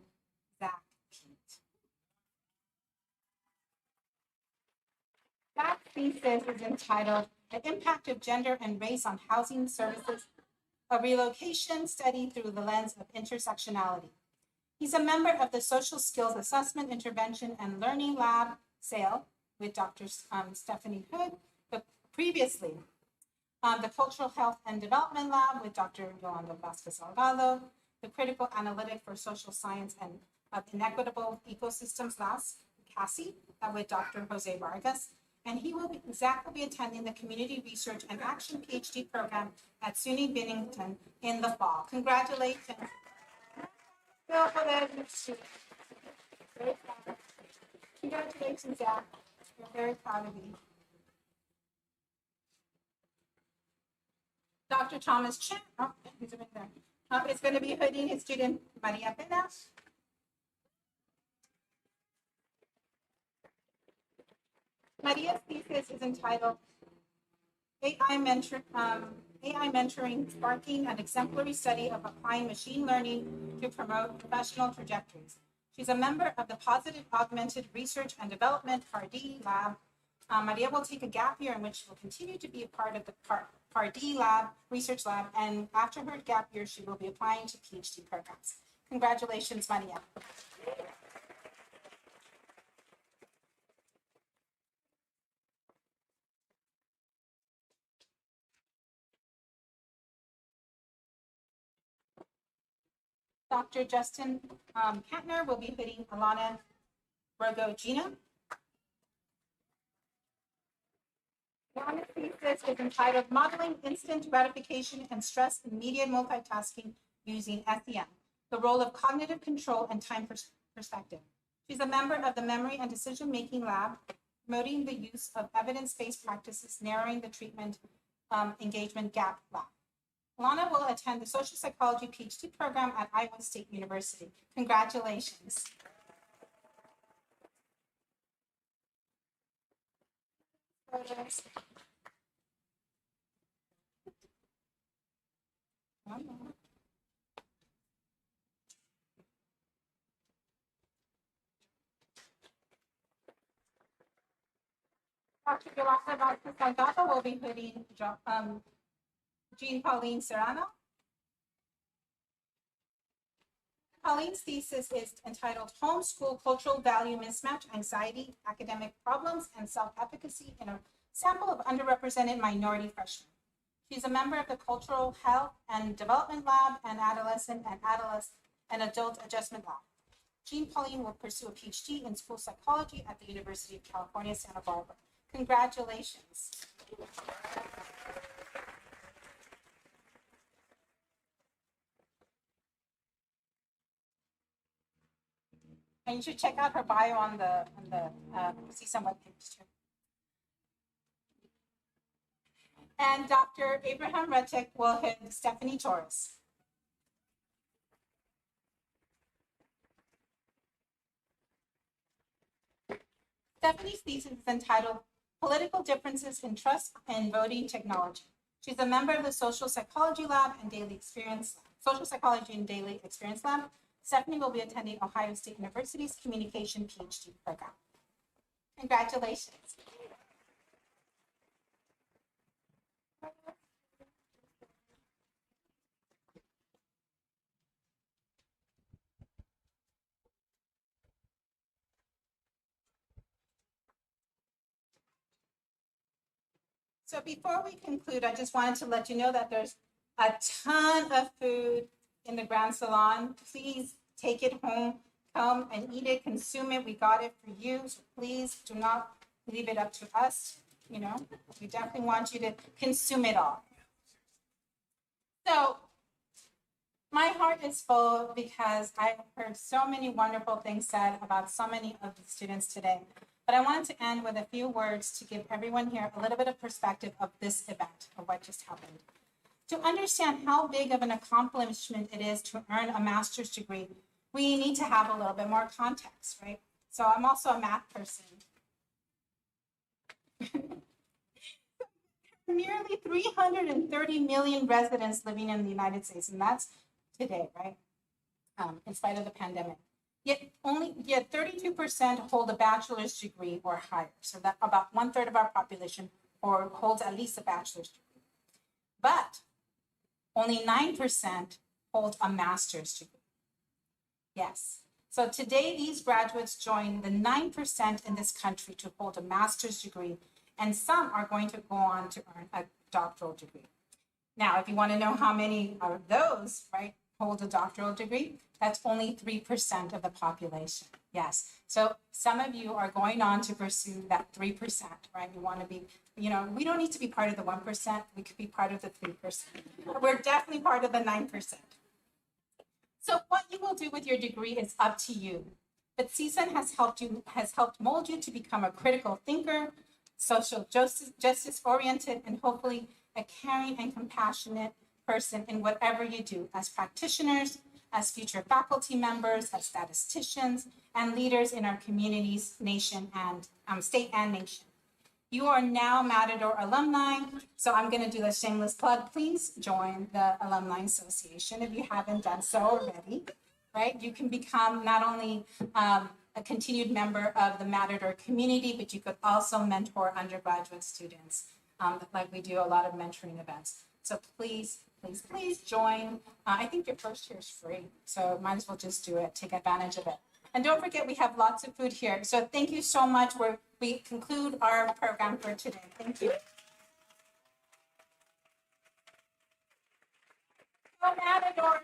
Zach Pete. thesis is entitled The Impact of Gender and Race on Housing Services, a Relocation Study Through the Lens of Intersectionality. He's a member of the Social Skills Assessment, Intervention, and Learning Lab, SAIL, with Dr. Stephanie Hood, but previously the Cultural Health and Development Lab with Dr. Yolanda Vasquez Salgado, the Critical Analytic for Social Science and Inequitable Ecosystems Lab, CASI, with Dr. Jose Vargas, and he will be attending the Community Research and Action PhD program at SUNY Bennington in the fall. Congratulations. Congratulations, Zach. We're very proud of you. Dr. Thomas Chen, he's right there, is going to be hooding his student Maria Pena. Maria's thesis is entitled AI Mentoring, Sparking an Exemplary Study of Applying Machine Learning to Promote Professional Trajectories. She's a member of the Positive Augmented Research and Development PARD Lab. Maria will take a gap year in which she will continue to be a part of the PARD Lab, Research Lab, and after her gap year, she will be applying to PhD programs. Congratulations, Maria. Dr. Justin Kantner will be hooding Alana Rogogina. Alana's thesis is entitled Modeling Instant Gratification and Stress in Media Multitasking Using SEM, the Role of Cognitive Control and Time Perspective. She's a member of the Memory and Decision Making Lab, promoting the use of evidence-based practices, narrowing the treatment engagement gap lab. Alana will attend the Social Psychology PhD program at Iowa State University. Congratulations. Dr. Yolanda Vasquez Salgado will be hooding Jean Pauline Serrano. Pauline's thesis is entitled Homeschool Cultural Value Mismatch, Anxiety, Academic Problems, and Self-Efficacy in a Sample of Underrepresented Minority Freshmen. She's a member of the Cultural Health and Development Lab and Adolescent and Adult Adjustment Lab. Jean Pauline will pursue a PhD in school psychology at the University of California, Santa Barbara. Congratulations. And you should check out her bio on the CSUN webpage too. And Dr. Abraham Retic will hit Stephanie Torres. Stephanie's thesis is entitled Political Differences in Trust and Voting Technology. She's a member of the Social Psychology Lab and Daily Experience, Social Psychology and Daily Experience Lab. Stephanie will be attending Ohio State University's Communication PhD program. Congratulations. So before we conclude, I just wanted to let you know that there's a ton of food in the Grand Salon. Please take it home, come and eat it, consume it. We got it for you, so please do not leave it up to us. You know, we definitely want you to consume it all. So my heart is full because I've heard so many wonderful things said about so many of the students today. But I wanted to end with a few words to give everyone here a little bit of perspective of this event, of what just happened. To understand how big of an accomplishment it is to earn a master's degree, we need to have a little bit more context, right? So I'm also a math person. Nearly 330 million residents living in the United States, and that's today, right? In spite of the pandemic. Yet 32% hold a bachelor's degree or higher. So that about 1/3 of our population holds at least a bachelor's degree. But only 9% hold a master's degree. Yes. So today, these graduates join the 9% in this country to hold a master's degree, and some are going to go on to earn a doctoral degree. Now, if you want to know how many of those, right, hold a doctoral degree, that's only 3% of the population. Yes. So some of you are going on to pursue that 3%, right? You want to be, we don't need to be part of the 1%. We could be part of the 3%. We're definitely part of the 9%. So what you will do with your degree is up to you. But CSUN has helped mold you to become a critical thinker, social justice oriented, and hopefully a caring and compassionate person in whatever you do as practitioners, as future faculty members, as statisticians, and leaders in our communities, nation, and state and nation. You are now Matador alumni, so I'm going to do the shameless plug. Please join the Alumni Association if you haven't done so already, right? You can become not only a continued member of the Matador community, but you could also mentor undergraduate students, like we do a lot of mentoring events. So please join. I think your first year is free, so might as well just do it, take advantage of it. And don't forget, we have lots of food here. So thank you so much. We conclude our program for today. Thank you. Go Matador.